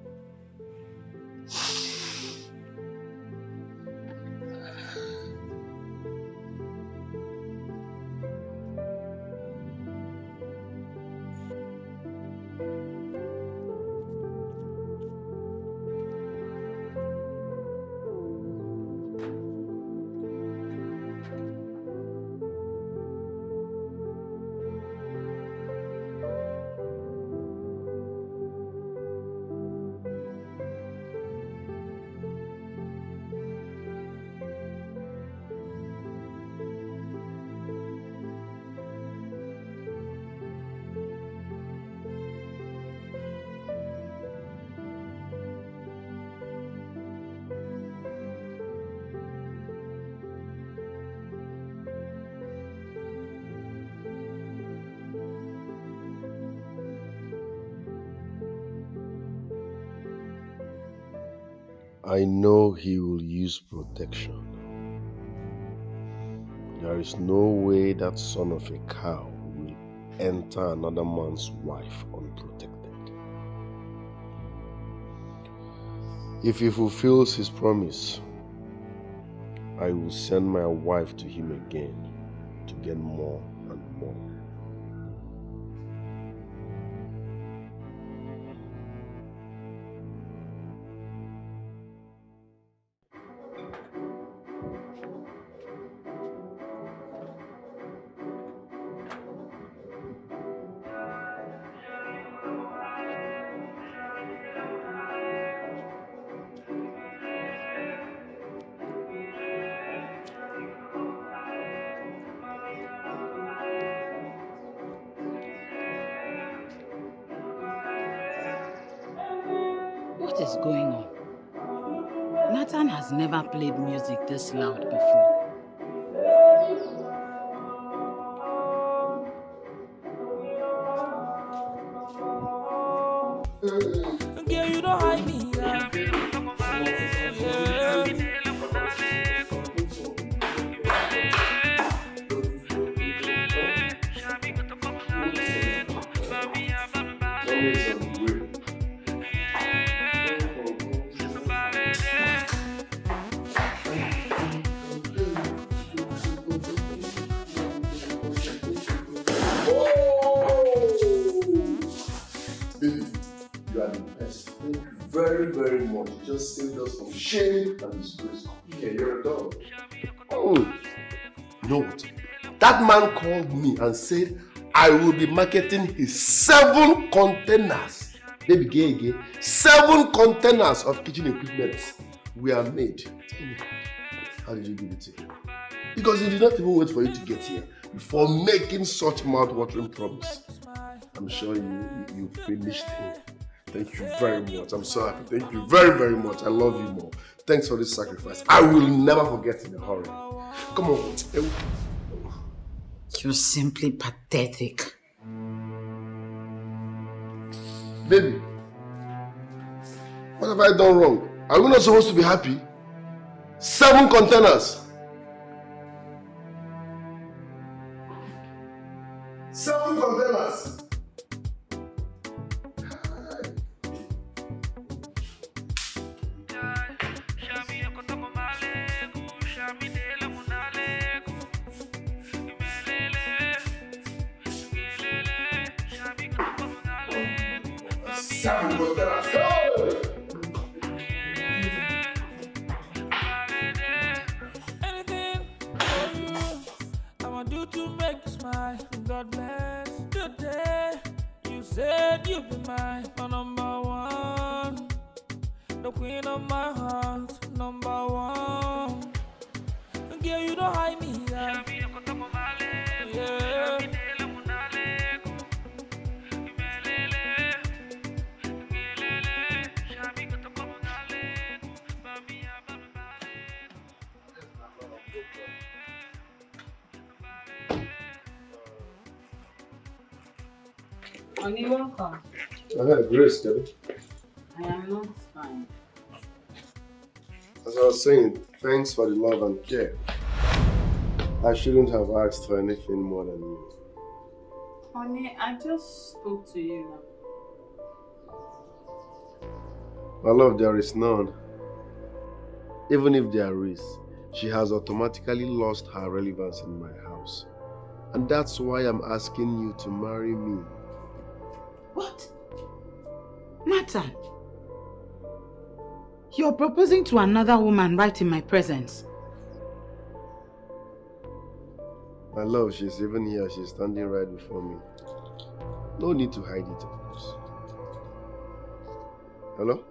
I know he will use protection. There is no way that son of a cow will enter another man's wife unprotected. If he fulfills his promise, I will send my wife to him again to get more and more. What is going on? Nathan has never played music this loud before. Girl, you don't hide me. Very much. Just saved us from shame and disgrace. Okay, you're a dog. Oh, you know what? That man called me and said, I will be marketing his 7 containers. Baby, gay. 7 containers of kitchen equipment were made. Tell me, how did you give it to him? Because he did not even wait for you to get here before making such mouth-watering promise. I'm sure you finished him. Thank you very much. I'm so happy. Thank you very, very much. I love you more. Thanks for this sacrifice. I will never forget in a hurry. Come on. You're simply pathetic. Baby, what have I done wrong? Are we not supposed to be happy? 7 containers. 7 containers. Anything for you, I'ma do to make you smile. God bless the day you said you'd be my number one, the queen of my heart, number one. Girl, you don't hide me, yeah. Yeah. Honey, welcome. I had a grace, Debbie. I am not fine. As I was saying, thanks for the love and care. I shouldn't have asked for anything more than you. Honey, I just spoke to you now. My love, there is none. Even if there is, she has automatically lost her relevance in my house. And that's why I'm asking you to marry me. What? Nathan, you're proposing to another woman right in my presence. My love, she's even here. She's standing right before me. No need to hide it, of course. Hello?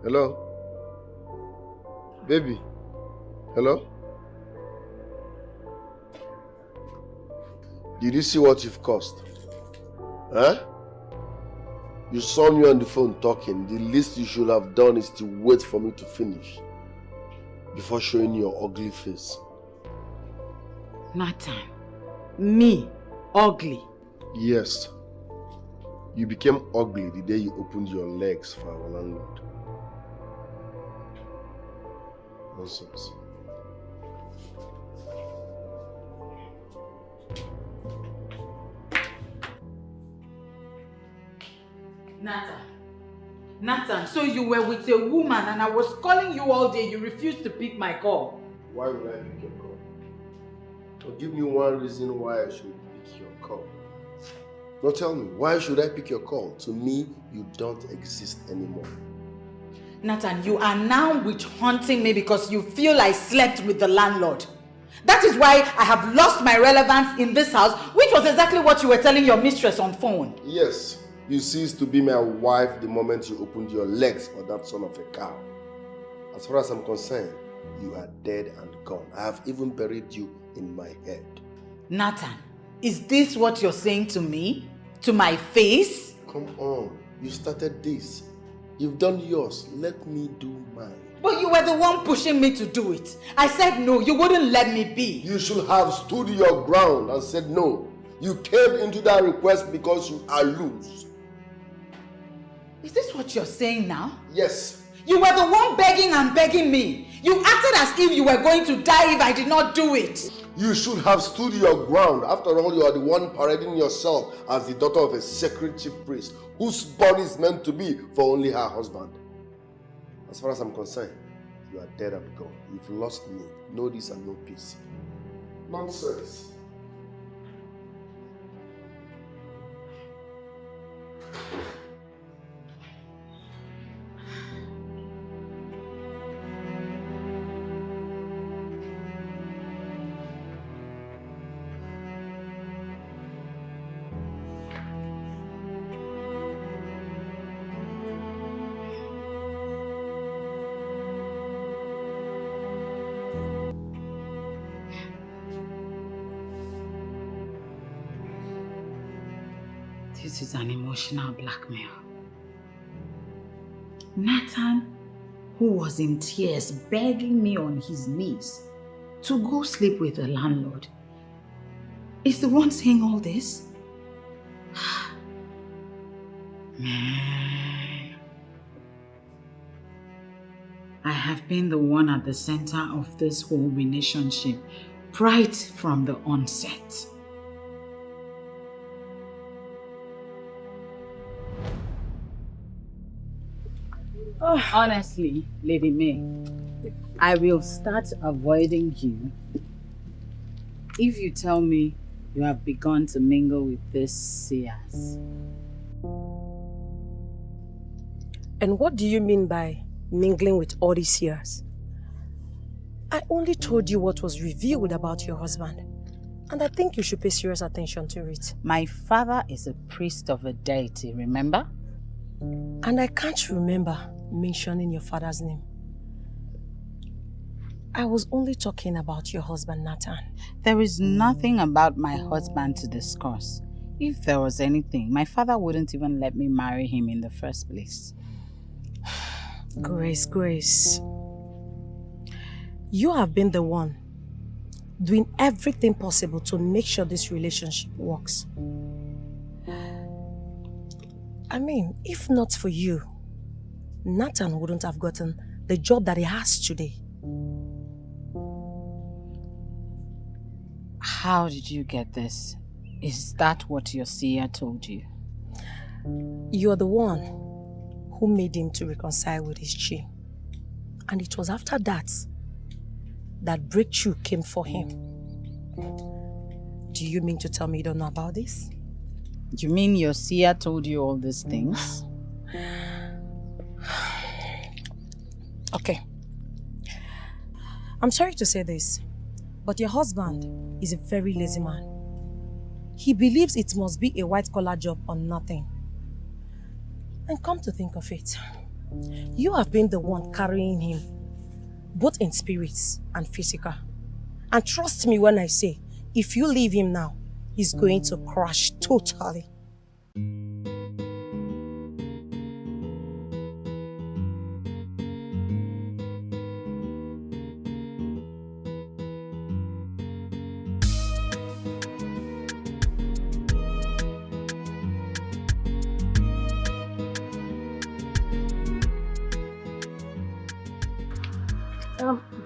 Hello? Baby? Hello? Did you see what you've caused? Huh? You saw me on the phone talking. The least you should have done is to wait for me to finish before showing your ugly face. Nathan, me, ugly? Yes. You became ugly the day you opened your legs for our landlord. Nonsense. Nathan, so you were with a woman and I was calling you all day, you refused to pick my call. Why would I pick your call? Now give me one reason why I should pick your call. Now tell me, why should I pick your call? To me, you don't exist anymore. Nathan, you are now witch hunting me because you feel I slept with the landlord. That is why I have lost my relevance in this house, which was exactly what you were telling your mistress on phone. Yes. You ceased to be my wife the moment you opened your legs for that son of a cow. As far as I'm concerned, you are dead and gone. I have even buried you in my head. Nathan, is this what you're saying to me? To my face? Come on, you started this. You've done yours, let me do mine. But you were the one pushing me to do it. I said no, you wouldn't let me be. You should have stood your ground and said no. You caved into that request because you are loose. Is this what you're saying now? Yes. You were the one begging and begging me. You acted as if you were going to die if I did not do it. You should have stood your ground. After all, you are the one parading yourself as the daughter of a sacred chief priest whose body is meant to be for only her husband. As far as I'm concerned, you are dead and gone. You've lost me. No this and no peace. Nonsense. That is an emotional blackmail. Nathan, who was in tears, begging me on his knees to go sleep with the landlord, is the one saying all this? Man, I have been the one at the center of this whole relationship right from the onset. Honestly, Lady May, I will start avoiding you if you tell me you have begun to mingle with these seers. And what do you mean by mingling with all these seers? I only told you what was revealed about your husband, and I think you should pay serious attention to it. My father is a priest of a deity, remember? And I can't remember mentioning your father's name. I was only talking about your husband, Nathan. There is nothing about my husband to discuss. If there was anything, my father wouldn't even let me marry him in the first place. Grace. You have been the one doing everything possible to make sure this relationship works. I mean, if not for you, Nathan wouldn't have gotten the job that he has today. How did you get this? Is that what your seer told you? You're the one who made him to reconcile with his chi. And it was after that breakthrough came for him. Do you mean to tell me you don't know about this? You mean your seer told you all these things? Okay. I'm sorry to say this, but your husband is a very lazy man. He believes it must be a white-collar job or nothing. And come to think of it, you have been the one carrying him, both in spirits and physical. And trust me when I say, if you leave him now, he's going to crash totally.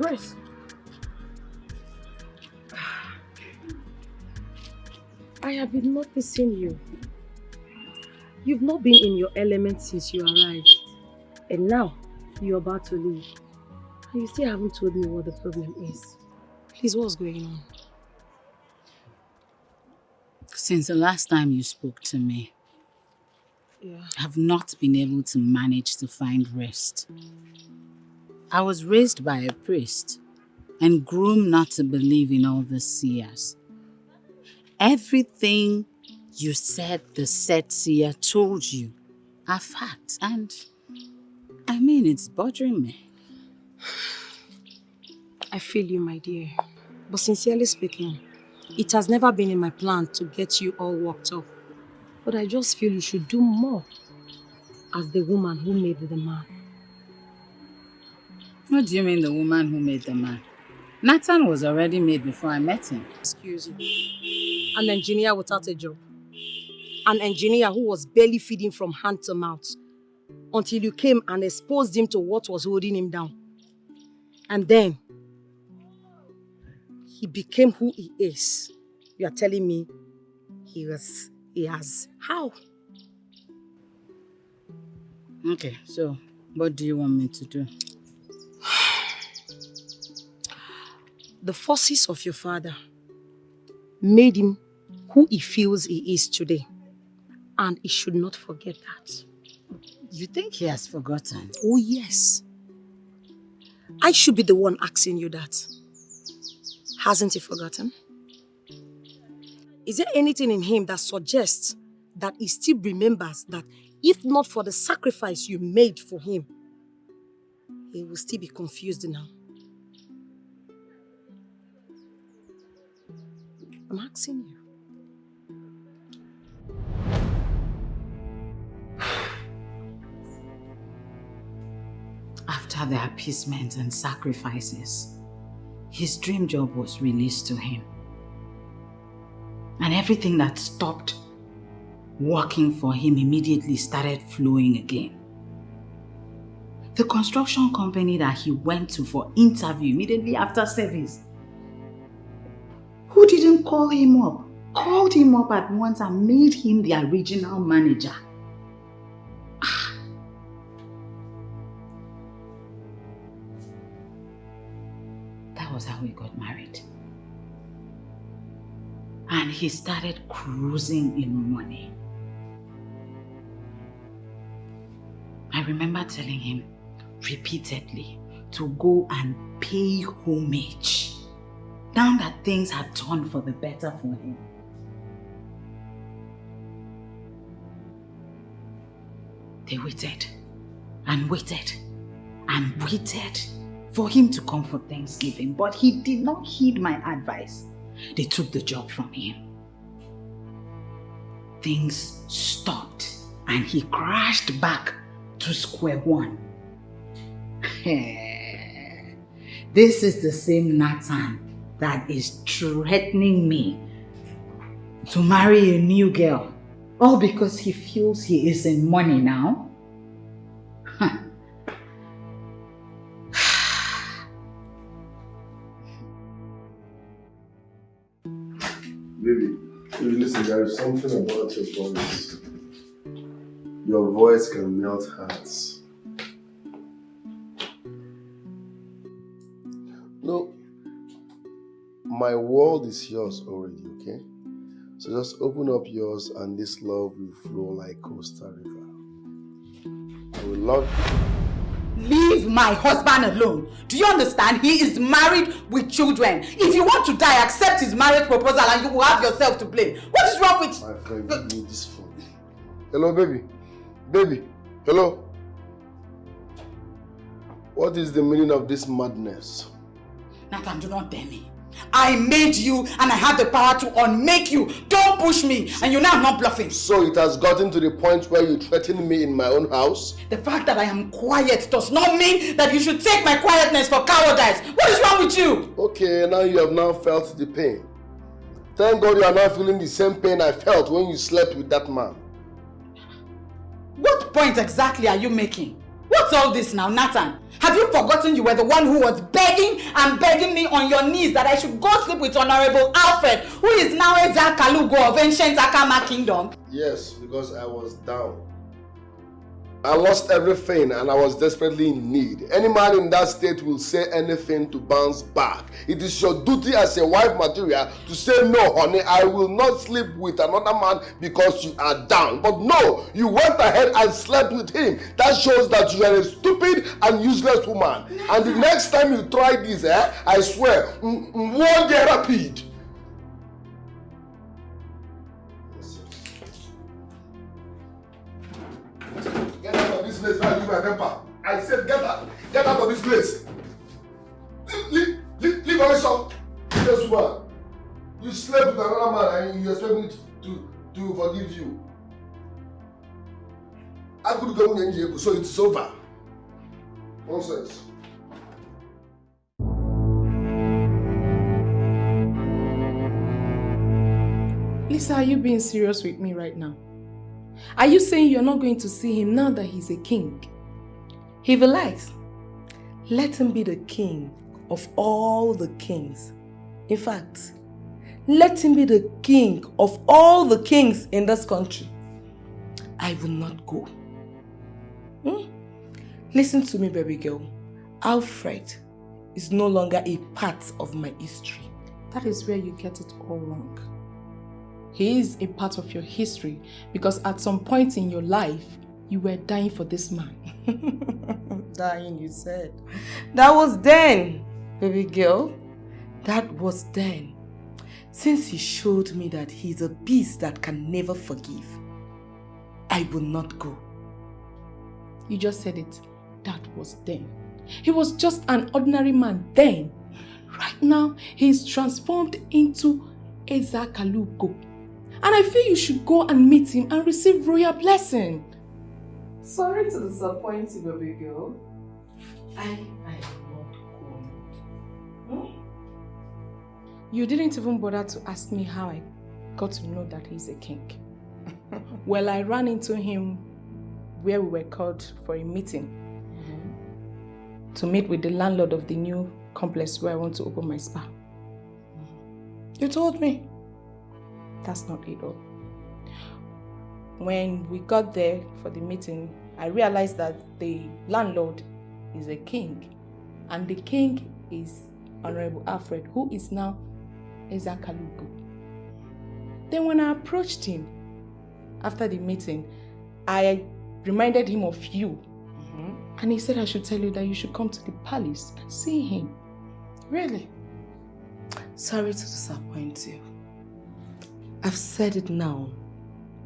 Grace. I have been noticing you. You've not been in your element since you arrived. And now, you're about to leave. And you still haven't told me what the problem is. Please, what's going on? Since the last time you spoke to me, I've not been able to manage to find rest. I was raised by a priest and groomed not to believe in all the seers. Everything you said the said seer told you are facts, and I mean, it's bothering me. I feel you, my dear. But sincerely speaking, it has never been in my plan to get you all worked up. But I just feel you should do more as the woman who made the man. What do you mean the woman who made the man? Nathan was already made before I met him. Excuse me. An engineer without a job. An engineer who was barely feeding from hand to mouth until you came and exposed him to what was holding him down. And then he became who he is. You are telling me he has. How? Okay, so what do you want me to do? The forces of your father made him who he feels he is today. And he should not forget that. You think he has forgotten? Oh, yes. I should be the one asking you that. Hasn't he forgotten? Is there anything in him that suggests that he still remembers that if not for the sacrifice you made for him, he will still be confused now? I'm asking you. After the appeasement and sacrifices, his dream job was released to him. And everything that stopped working for him immediately started flowing again. The construction company that he went to for interview immediately after service, who didn't call him up, called him up at once and made him the original manager. That was how we got married. And he started cruising in money. I remember telling him repeatedly to go and pay homage, now that things had turned for the better for him. They waited and waited and waited for him to come for Thanksgiving, but he did not heed my advice. They took the job from him. Things stopped and he crashed back to square one. This is the same Nathan that is threatening me to marry a new girl, all because he feels he is in money now. Baby, listen, there is something about your voice. Your voice can melt hearts. No, my world is yours already, okay? So just open up yours and this love will flow like Costa River. I will love you. Leave my husband alone. Do you understand? He is married with children. If you want to die, accept his marriage proposal and you will have yourself to blame. What is wrong with... My friend, give me this phone. Hello, baby. Baby, hello. What is the meaning of this madness? Nathan, do not dare me. I made you and I have the power to unmake you. Don't push me. And you know I'm not bluffing. So it has gotten to the point where you threaten me in my own house? The fact that I am quiet does not mean that you should take my quietness for cowardice. What is wrong with you? Okay, now you have now felt the pain. Thank God you are now feeling the same pain I felt when you slept with that man. What point exactly are you making? What's all this now, Nathan? Have you forgotten you were the one who was begging and begging me on your knees that I should go sleep with Honorable Alfred, who is now Eza Kalugo of ancient Akama Kingdom? Yes, because I was down. I lost everything and I was desperately in need. Any man in that state will say anything to bounce back. It is your duty as a wife material to say, no, honey, I will not sleep with another man because you are down. But no, you went ahead and slept with him. That shows that you are a stupid and useless woman. And the next time you try this, I swear, won't get rapid. Get out of this place before I lose my temper. I said get out of this place. Leave my shop. Guess what? You slept with another man and you expect me to forgive you. I could go in jail, so it's over. Nonsense. Lisa, are you being serious with me right now? Are you saying you're not going to see him now that he's a king? If he likes, let him be the king of all the kings. In fact, let him be the king of all the kings in this country. I will not go. Listen to me, baby girl. Alfred is no longer a part of my history. That is where you get it all wrong. He is a part of your history because at some point in your life, you were dying for this man. Dying, you said. That was then, baby girl. That was then. Since he showed me that he's a beast that can never forgive, I will not go. You just said it. That was then. He was just an ordinary man then. Right now, he's transformed into Eza Kalugo. And I feel you should go and meet him and receive royal blessing. Sorry to disappoint you, baby girl. I am not going. You didn't even bother to ask me how I got to know that he's a king. Well, I ran into him where we were called for a meeting to meet with the landlord of the new complex where I want to open my spa. You told me. That's not it all. When we got there for the meeting, I realized that the landlord is a king, and the king is Honorable Alfred, who is now Ezakalugo. Then when I approached him after the meeting, I reminded him of you. And he said I should tell you that you should come to the palace and see him. Really? Sorry to disappoint you. I've said it now,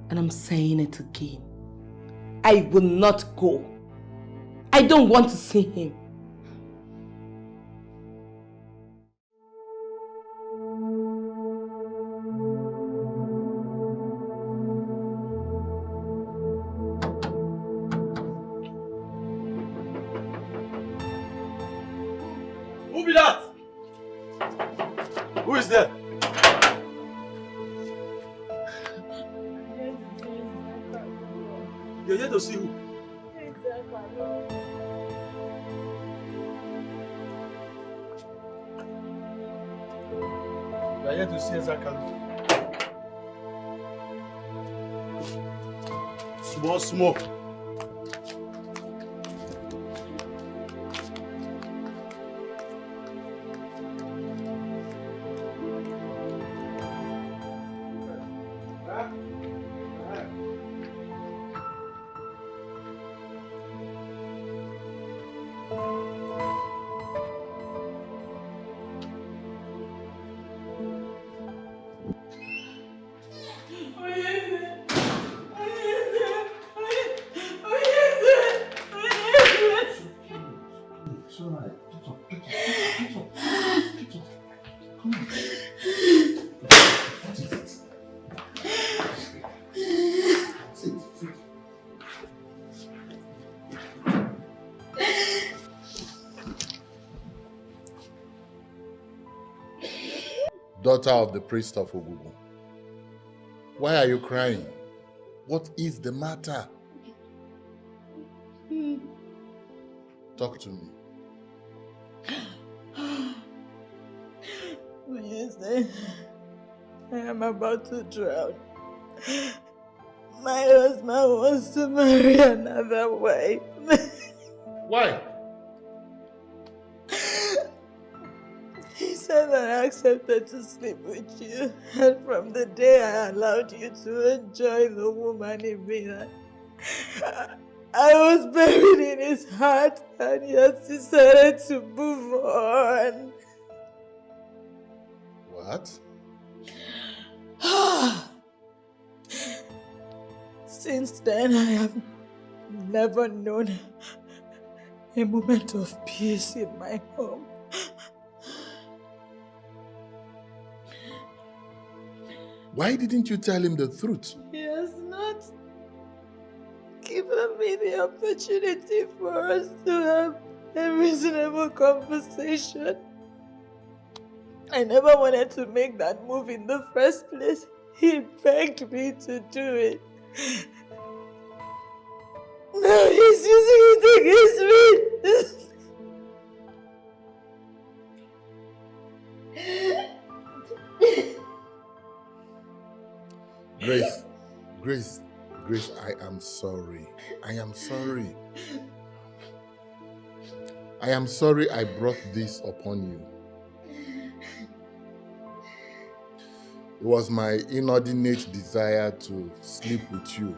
and I'm saying it again. I will not go. I don't want to see him. Who be that? Who is there? You're here to see who? You're here to see Ezakalu. Small. Daughter of the priest of Ogugu, why are you crying? What is the matter? Talk to me. Wednesday, I am about to drown. My husband wants to marry another wife. Why? He said that I accepted to sleep with you, and from the day I allowed you to enjoy the woman in me, I was buried in his heart, and he has decided to move on. What? Since then, I have never known a moment of peace in my home. Why didn't you tell him the truth? He has not given me the opportunity for us to have a reasonable conversation. I never wanted to make that move in the first place. He begged me to do it. Now he's using it against me. Grace, I am sorry. I am sorry I brought this upon you. It was my inordinate desire to sleep with you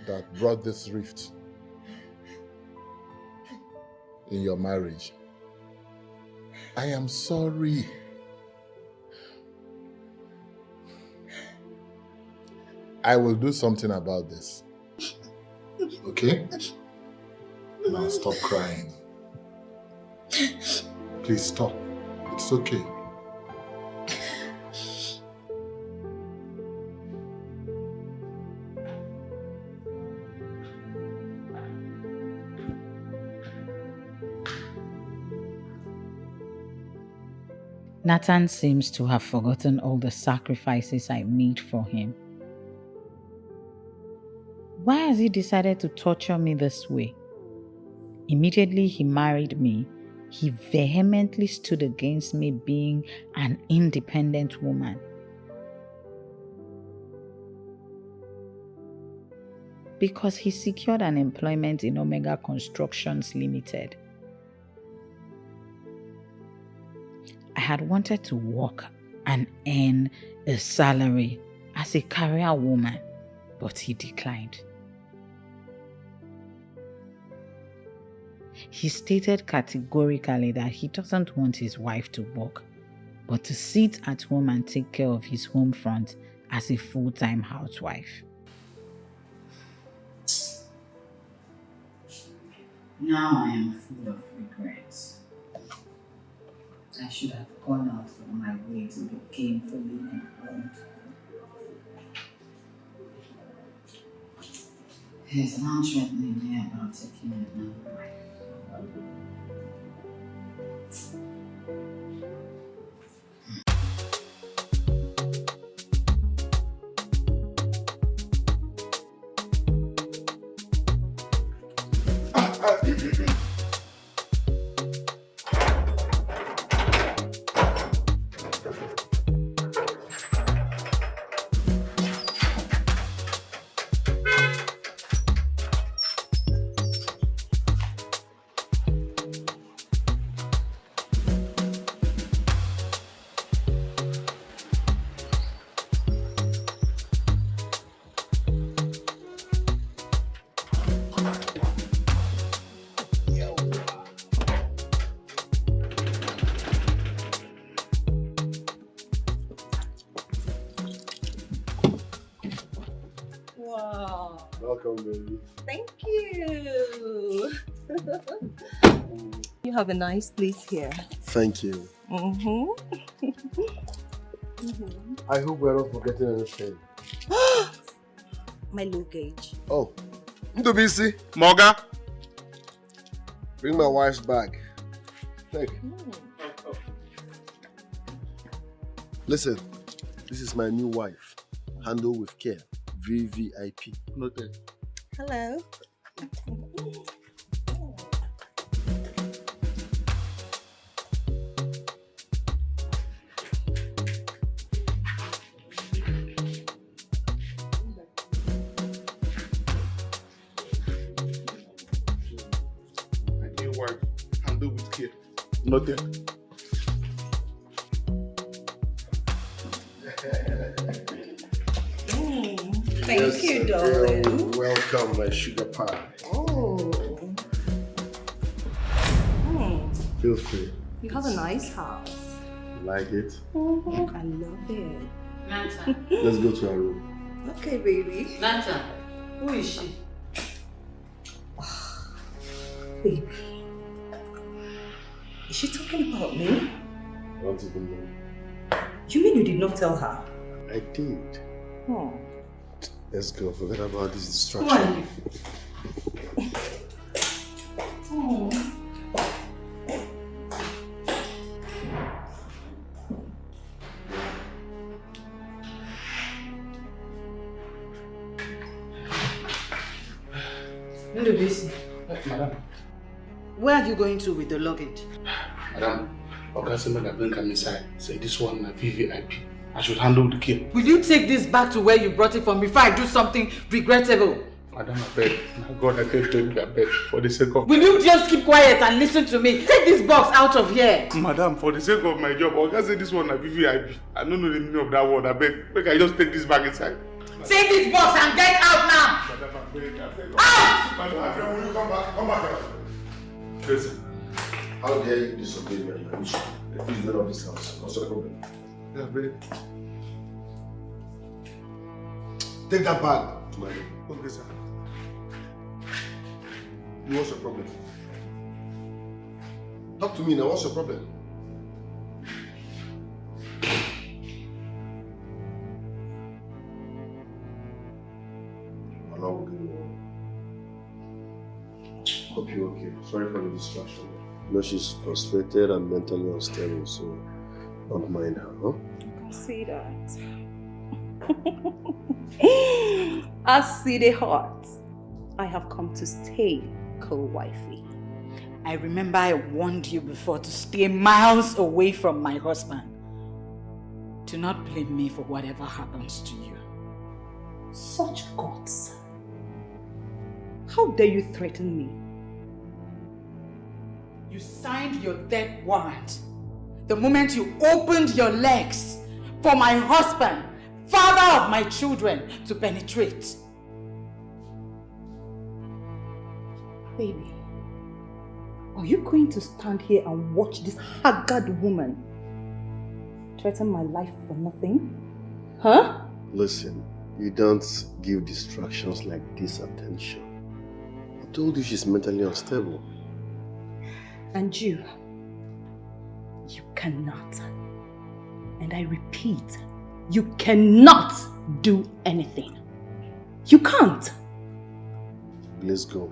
that brought this rift in your marriage. I am sorry. I will do something about this. Okay? Now stop crying. Please stop. It's okay. Nathan seems to have forgotten all the sacrifices I made for him. Why has he decided to torture me this way? Immediately he married me, he vehemently stood against me being an independent woman. Because he secured an employment in Omega Constructions Limited. I had wanted to work and earn a salary as a career woman, but he declined. He stated categorically that he doesn't want his wife to work, but to sit at home and take care of his home front as a full-time housewife. Now I am full of regrets. I should have gone out of my way to be gainfully employed. He's now threatening me about taking another wife. Wow. Welcome, baby. Thank you. You have a nice place here. Thank you. I hope we're not forgetting anything. My luggage. Oh, Ndubisi, Morga. Bring my wife's bag. Take. Listen, this is my new wife. Handle with care. VVIP. Noted. Hello. My new wife, handle with care. Noted. Thank you, darling. Welcome, my sugar pie. Oh. Feel free. You have a nice house. Like it? I love it. Nathan. Let's go to our room. Okay, baby. Nathan, who is she? Baby. Is she talking about me? I don't even know. You mean you did not tell her? I did. Oh. Let's go. Forget about this distraction. Who are you? Oh. Ndubisi. Madam. Where are you going to with the luggage? Madam, Ogasimega bring come inside. Say this one na VVIP. I should handle the care. Will you take this back to where you brought it from before I do something regrettable? Madam, I beg. My God, I can't tell you, I beg. For the sake of... Will you just keep quiet and listen to me? Take this box out of here. Madam, for the sake of my job, Oga say this one na VVIP. I don't know the meaning of that word. I beg. Make I just take this back inside. Take this box and get out now! Madam, I beg. Out! Madam, I beg. Will you come back? Come back. Listen, how dare you disobey me and your mission? The prisoner of this house. What's the problem? Yeah, beg. Take that bag to my room. Okay, sir. What's your problem? Talk to me now. What's your problem? I'm not working well. Hope you're okay. Sorry for the distraction. No, she's frustrated and mentally unstable, so not mind her, huh? You can see that. I see the heart. I have come to stay, co-wifey. I remember I warned you before to stay miles away from my husband. Do not blame me for whatever happens to you. Such guts. How dare you threaten me? You signed your death warrant the moment you opened your legs for my husband, father of my children, to penetrate. Baby, are you going to stand here and watch this haggard woman threaten my life for nothing? Huh? Listen, you don't give distractions like this attention. I told you she's mentally unstable. And you cannot. And I repeat, you cannot do anything. You can't. Let's go.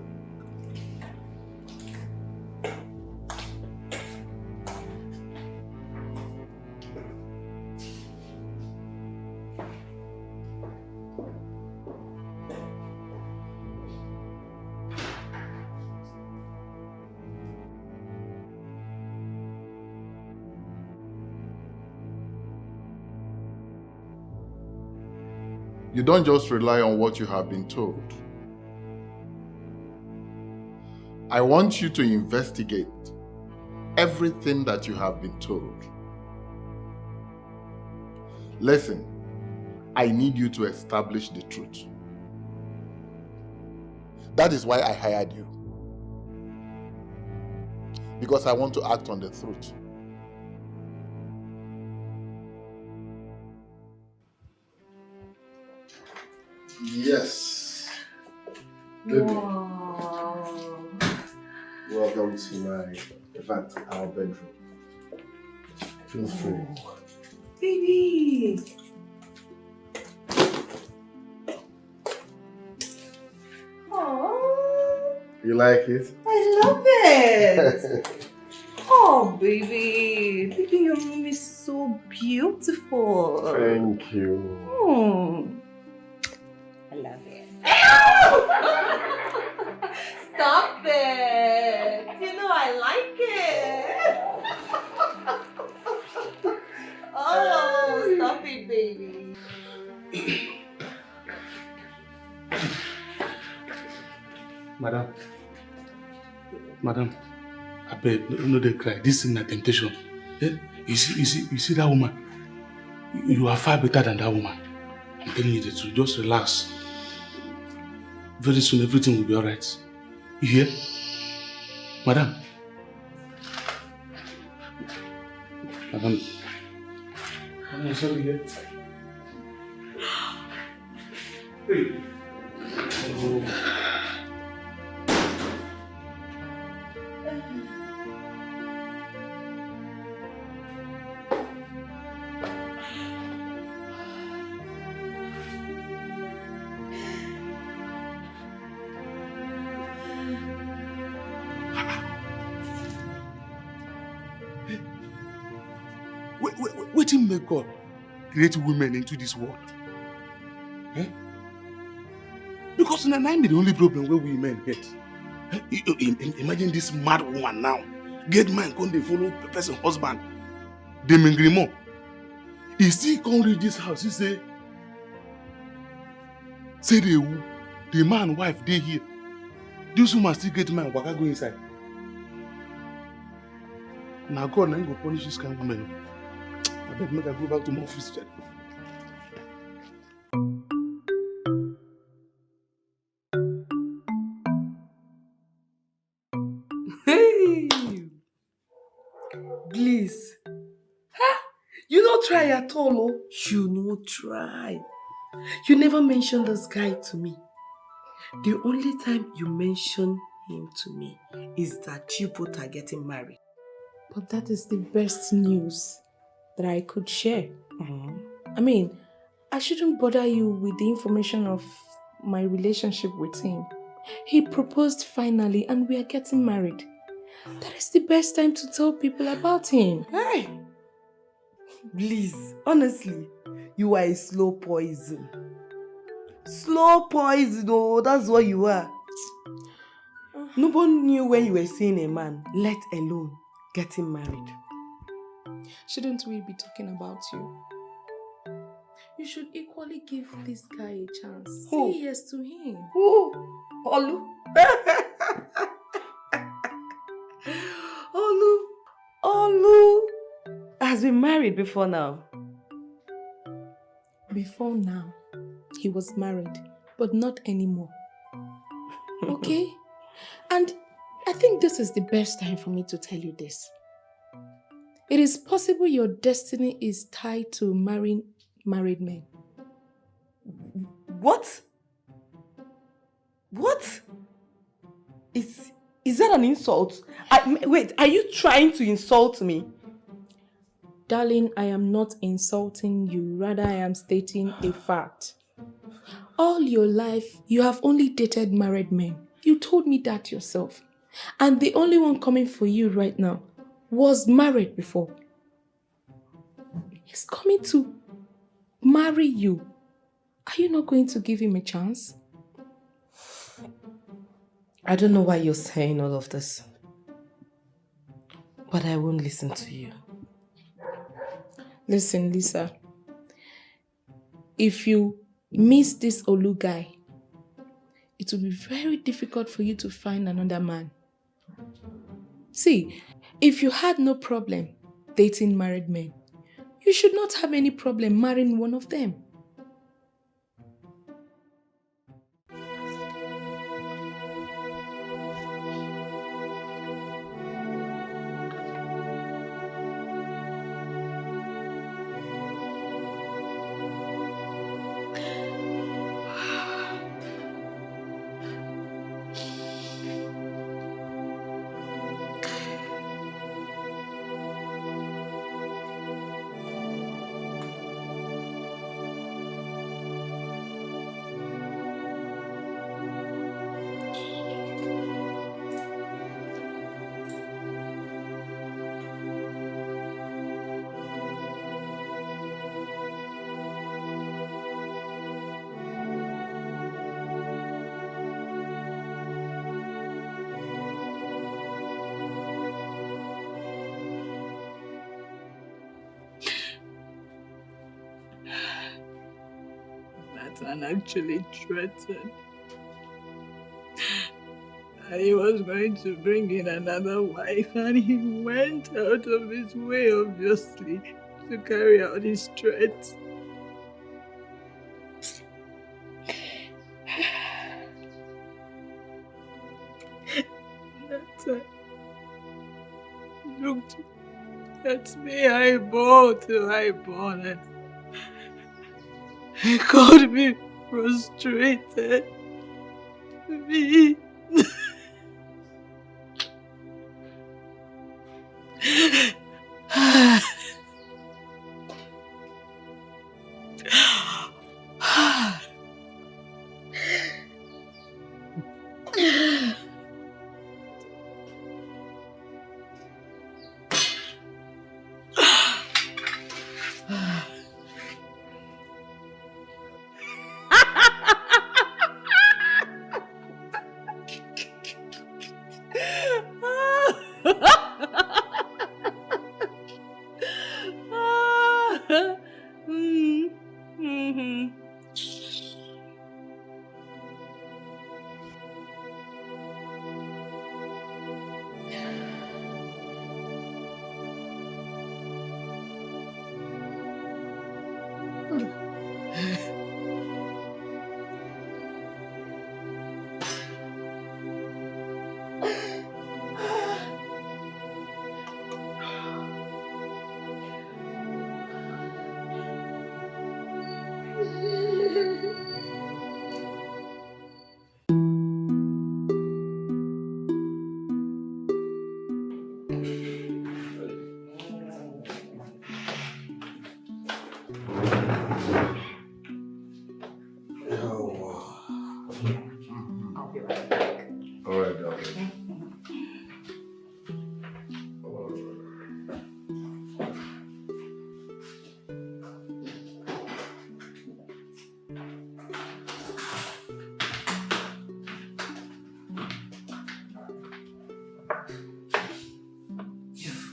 You don't just rely on what you have been told. I want you to investigate everything that you have been told. Listen, I need you to establish the truth. That is why I hired you. Because I want to act on the truth. Yes. Baby. Wow. Welcome to our bedroom. Feel free. Baby. Oh, You like it? I love it. Oh, baby. Baby, your room is so beautiful. Thank you. I love it. Stop it. You know I like it. Oh, stop it, baby. Madam, I beg, no dey cry. This is not temptation. Eh? You see that woman? You are far better than that woman. I'm telling you the truth. Just relax. Very soon everything will be alright. You hear? Madam. Madam, sorry here. Hey. Oh. Wetin make God create women into this world? Eh? Because na be the only problem where women get. Eh? Imagine this mad woman now. Get mind come dey follow person husband. Dey mingri more. He still come reach this house. He say the man wife dey here. This woman still get mind waka go inside. Now God na him go punish this kind of woman. I beg make I go back to my office. Hey! Please. Huh? You don't try at all, oh? You no try. You never mentioned this guy to me. The only time you mention him to me is that you both are getting married. But that is the best news that I could share. I mean, I shouldn't bother you with the information of my relationship with him. He proposed finally and we are getting married. That is the best time to tell people about him. Hey! Please, honestly, you are a slow poison. Slow poison, oh, that's what you are. Nobody knew when you were seeing a man, let alone getting married. Shouldn't we be talking about you? You should equally give this guy a chance. Who? Say yes to him. Who? Olu? Olu has been married before now. Before now, he was married, but not anymore. Okay? And I think this is the best time for me to tell you this. It is possible your destiny is tied to marrying married men. What? What? Is that an insult? Wait, are you trying to insult me? Darling, I am not insulting you. Rather, I am stating a fact. All your life, you have only dated married men. You told me that yourself. And the only one coming for you right now was married before. He's coming to marry you. Are you not going to give him a chance? I don't know why you're saying all of this. But I won't listen to you. Listen, Lisa. If you miss this Olu guy, it will be very difficult for you to find another man. See, if you had no problem dating married men, you should not have any problem marrying one of them. And actually threatened. And he was going to bring in another wife, and he went out of his way, obviously, to carry out his threats. Nathan looked at me eyeball to eyeball, and he called me frustrated. Me.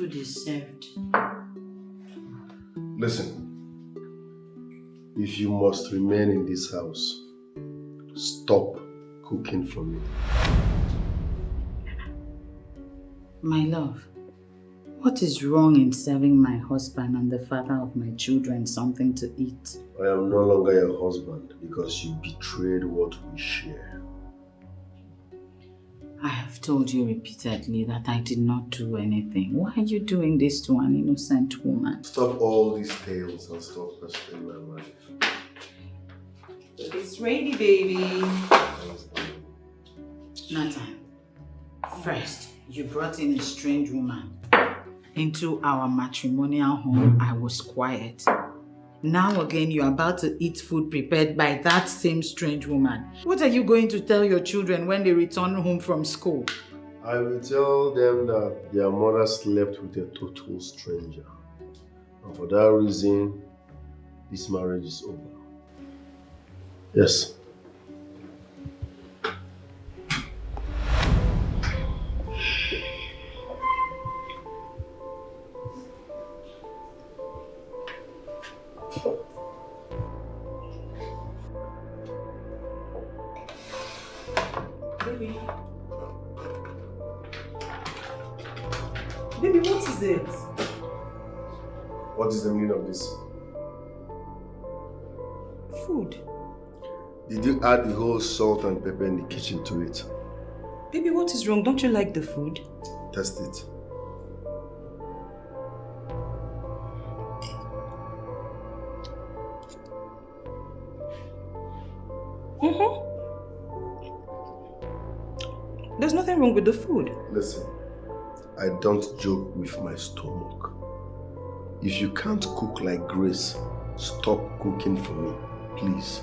food is served. Listen, if you must remain in this house, stop cooking for me. My love, what is wrong in serving my husband and the father of my children something to eat? I am no longer your husband because you betrayed what we share. I have told you repeatedly that I did not do anything. Why are you doing this to an innocent woman? Stop all these tales and stop pestering my wife. It's ready, baby. Nathan, first, you brought in a strange woman. Into our matrimonial home, I was quiet. Now again, you're about to eat food prepared by that same strange woman. What are you going to tell your children when they return home from school? I will tell them that their mother slept with a total stranger. And for that reason, this marriage is over. Yes. Baby, what is it? What is the meaning of this? Food. Did you add the whole salt and pepper in the kitchen to it? Baby, what is wrong? Don't you like the food? Test it. There's nothing wrong with the food. Listen, I don't joke with my stomach. If you can't cook like Grace, stop cooking for me, please.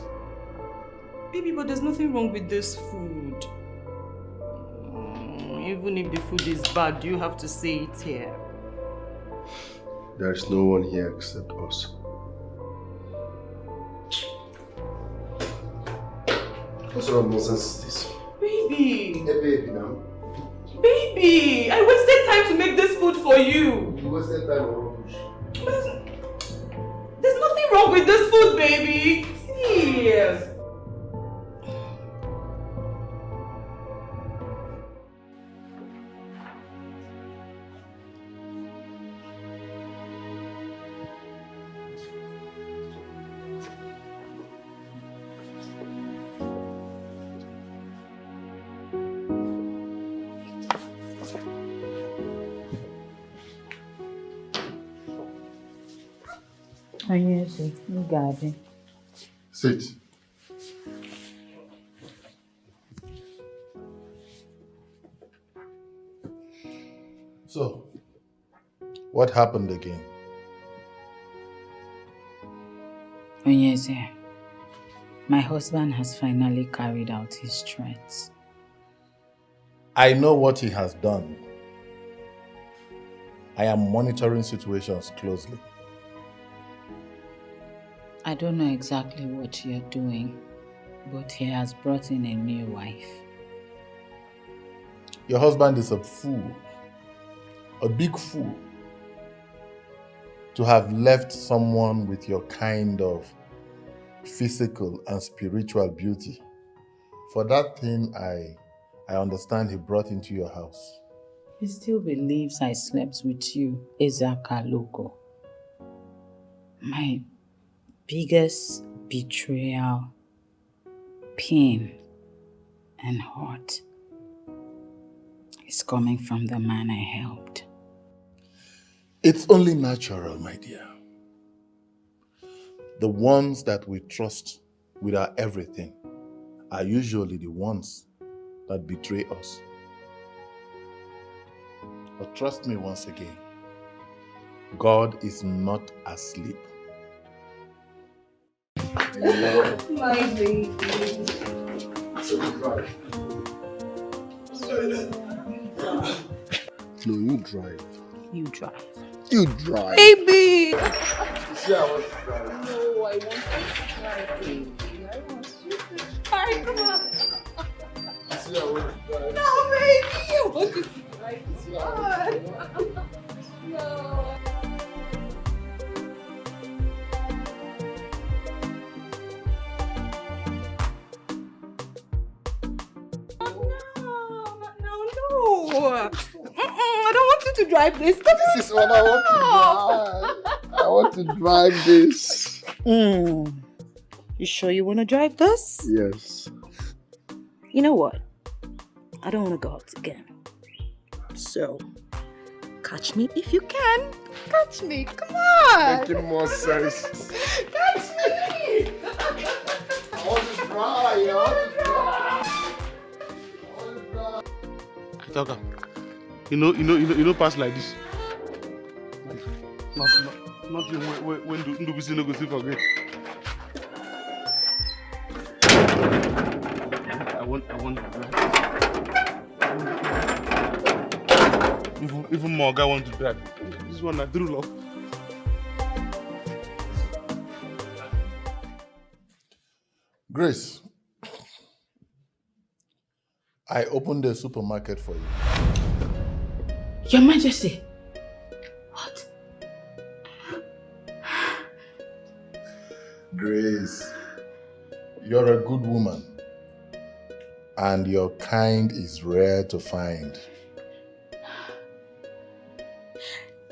Baby, but there's nothing wrong with this food. Even if the food is bad, you have to say it here. There's no one here except us. What sort of nonsense is this? Baby! Hey baby now. Baby! I wasted time to make this food for you! You wasted time on rubbish. There's nothing wrong with this food, baby! See? Oh, yes, you got it. Sit. So, what happened again? Oh, yes, sir. My husband has finally carried out his threats. I know what he has done. I am monitoring situations closely. I don't know exactly what you're doing, but he has brought in a new wife. Your husband is a fool, a big fool, to have left someone with your kind of physical and spiritual beauty. For that thing, I understand he brought into your house. He still believes I slept with you, Ezaka Loco. My biggest betrayal, pain, and hurt is coming from the man I helped. It's only natural, my dear. The ones that we trust with our everything are usually the ones that betray us. But trust me once again, God is not asleep. My baby. No, you drive. You drive. You drive. Baby! See, I want to drive. No, I want to try, baby. I want you to try. Come on. See, I want to drive. No, baby! I want you to try. Come on. No. I don't want you to drive this. This is what I want to drive. I want to drive this. You sure you want to drive this? Yes. You know what? I don't want to go out again. So, catch me if you can. Catch me. Come on. Making more sense. Catch me. I want to try. Talker, you know, pass like this. Not you when do we see no go see for great. I want. Even more guy want to drive. This one I true love. Grace, I opened the supermarket for you. Your Majesty. What? Grace, you're a good woman. And your kind is rare to find.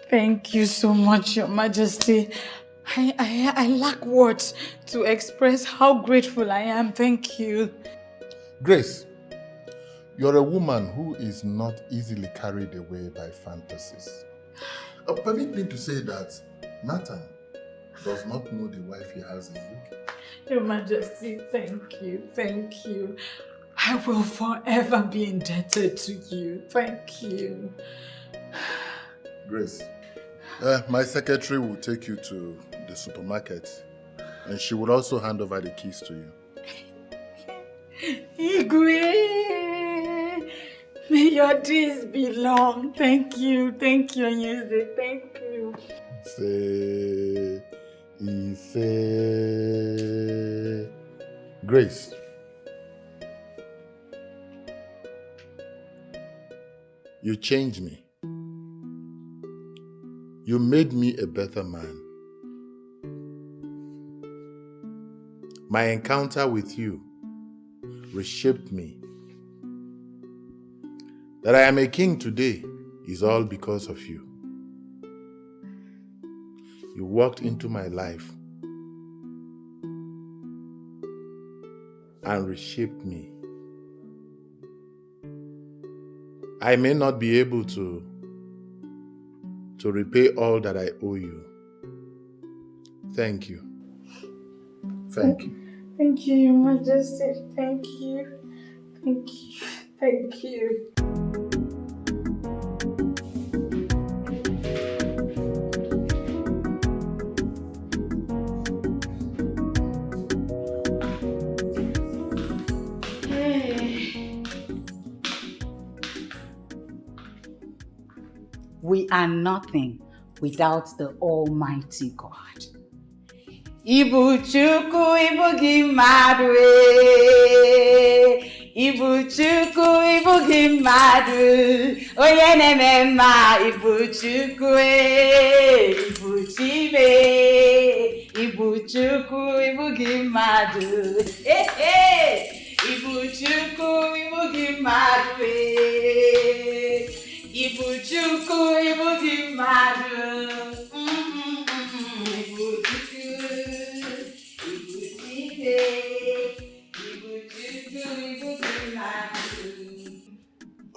Thank you so much, Your Majesty. I lack words to express how grateful I am. Thank you. Grace, you're a woman who is not easily carried away by fantasies. Permit me to say that Nathan does not know the wife he has in you. Your Majesty, thank you. Thank you. I will forever be indebted to you. Thank you. Grace, my secretary will take you to the supermarket and she will also hand over the keys to you. Igwe, may your days be long. Thank you, Anyeze. Thank you. Ife. Grace, you changed me. You made me a better man. My encounter with you reshaped me. That I am a king today is all because of you. You walked into my life and reshaped me. I may not be able to repay all that I owe you. Thank you. Thank you. Thank you, Your Majesty. Thank you. Thank you. Thank you. We are nothing without the Almighty God. Ibu Chukwu ibu gị mmadụ Ibu Chukwu ibu gị mmadụ Onye na-eme mma Ibu Chukwu Ibu Chibe Ibu Chukwu ibu gị mmadụ Ibu Chukwu ibu gị mmadụ Ibu Chukwu ibu gị mmadụ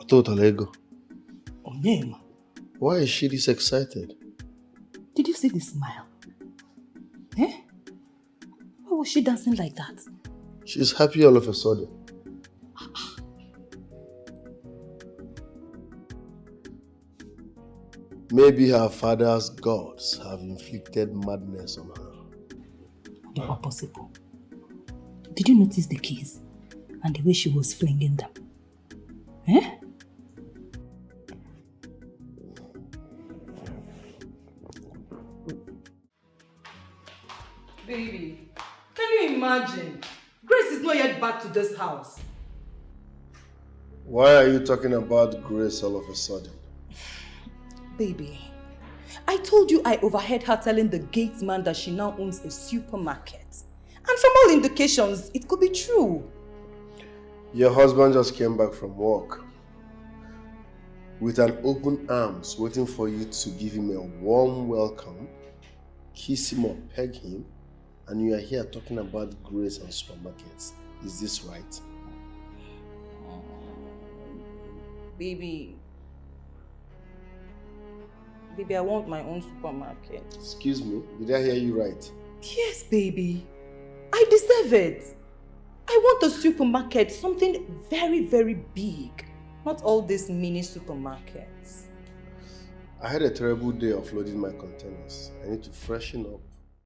Total ego. Onyema. Why is she this excited? Did you see the smile? Eh? Why was she dancing like that? She's happy all of a sudden. Maybe her father's gods have inflicted madness on her. They were possible. Did you notice the keys and the way she was flinging them? Eh? Baby, can you imagine? Grace is not yet back to this house. Why are you talking about Grace all of a sudden? Baby, I told you I overheard her telling the gate man that she now owns a supermarket. And from all indications, it could be true. Your husband just came back from work with an open arms waiting for you to give him a warm welcome, kiss him or peg him, and you are here talking about Grace and supermarkets. Is this right? Baby, I want my own supermarket. Excuse me, did I hear you right? Yes, baby. I deserve it. I want a supermarket, something very, very big. Not all these mini supermarkets. I had a terrible day of loading my containers. I need to freshen up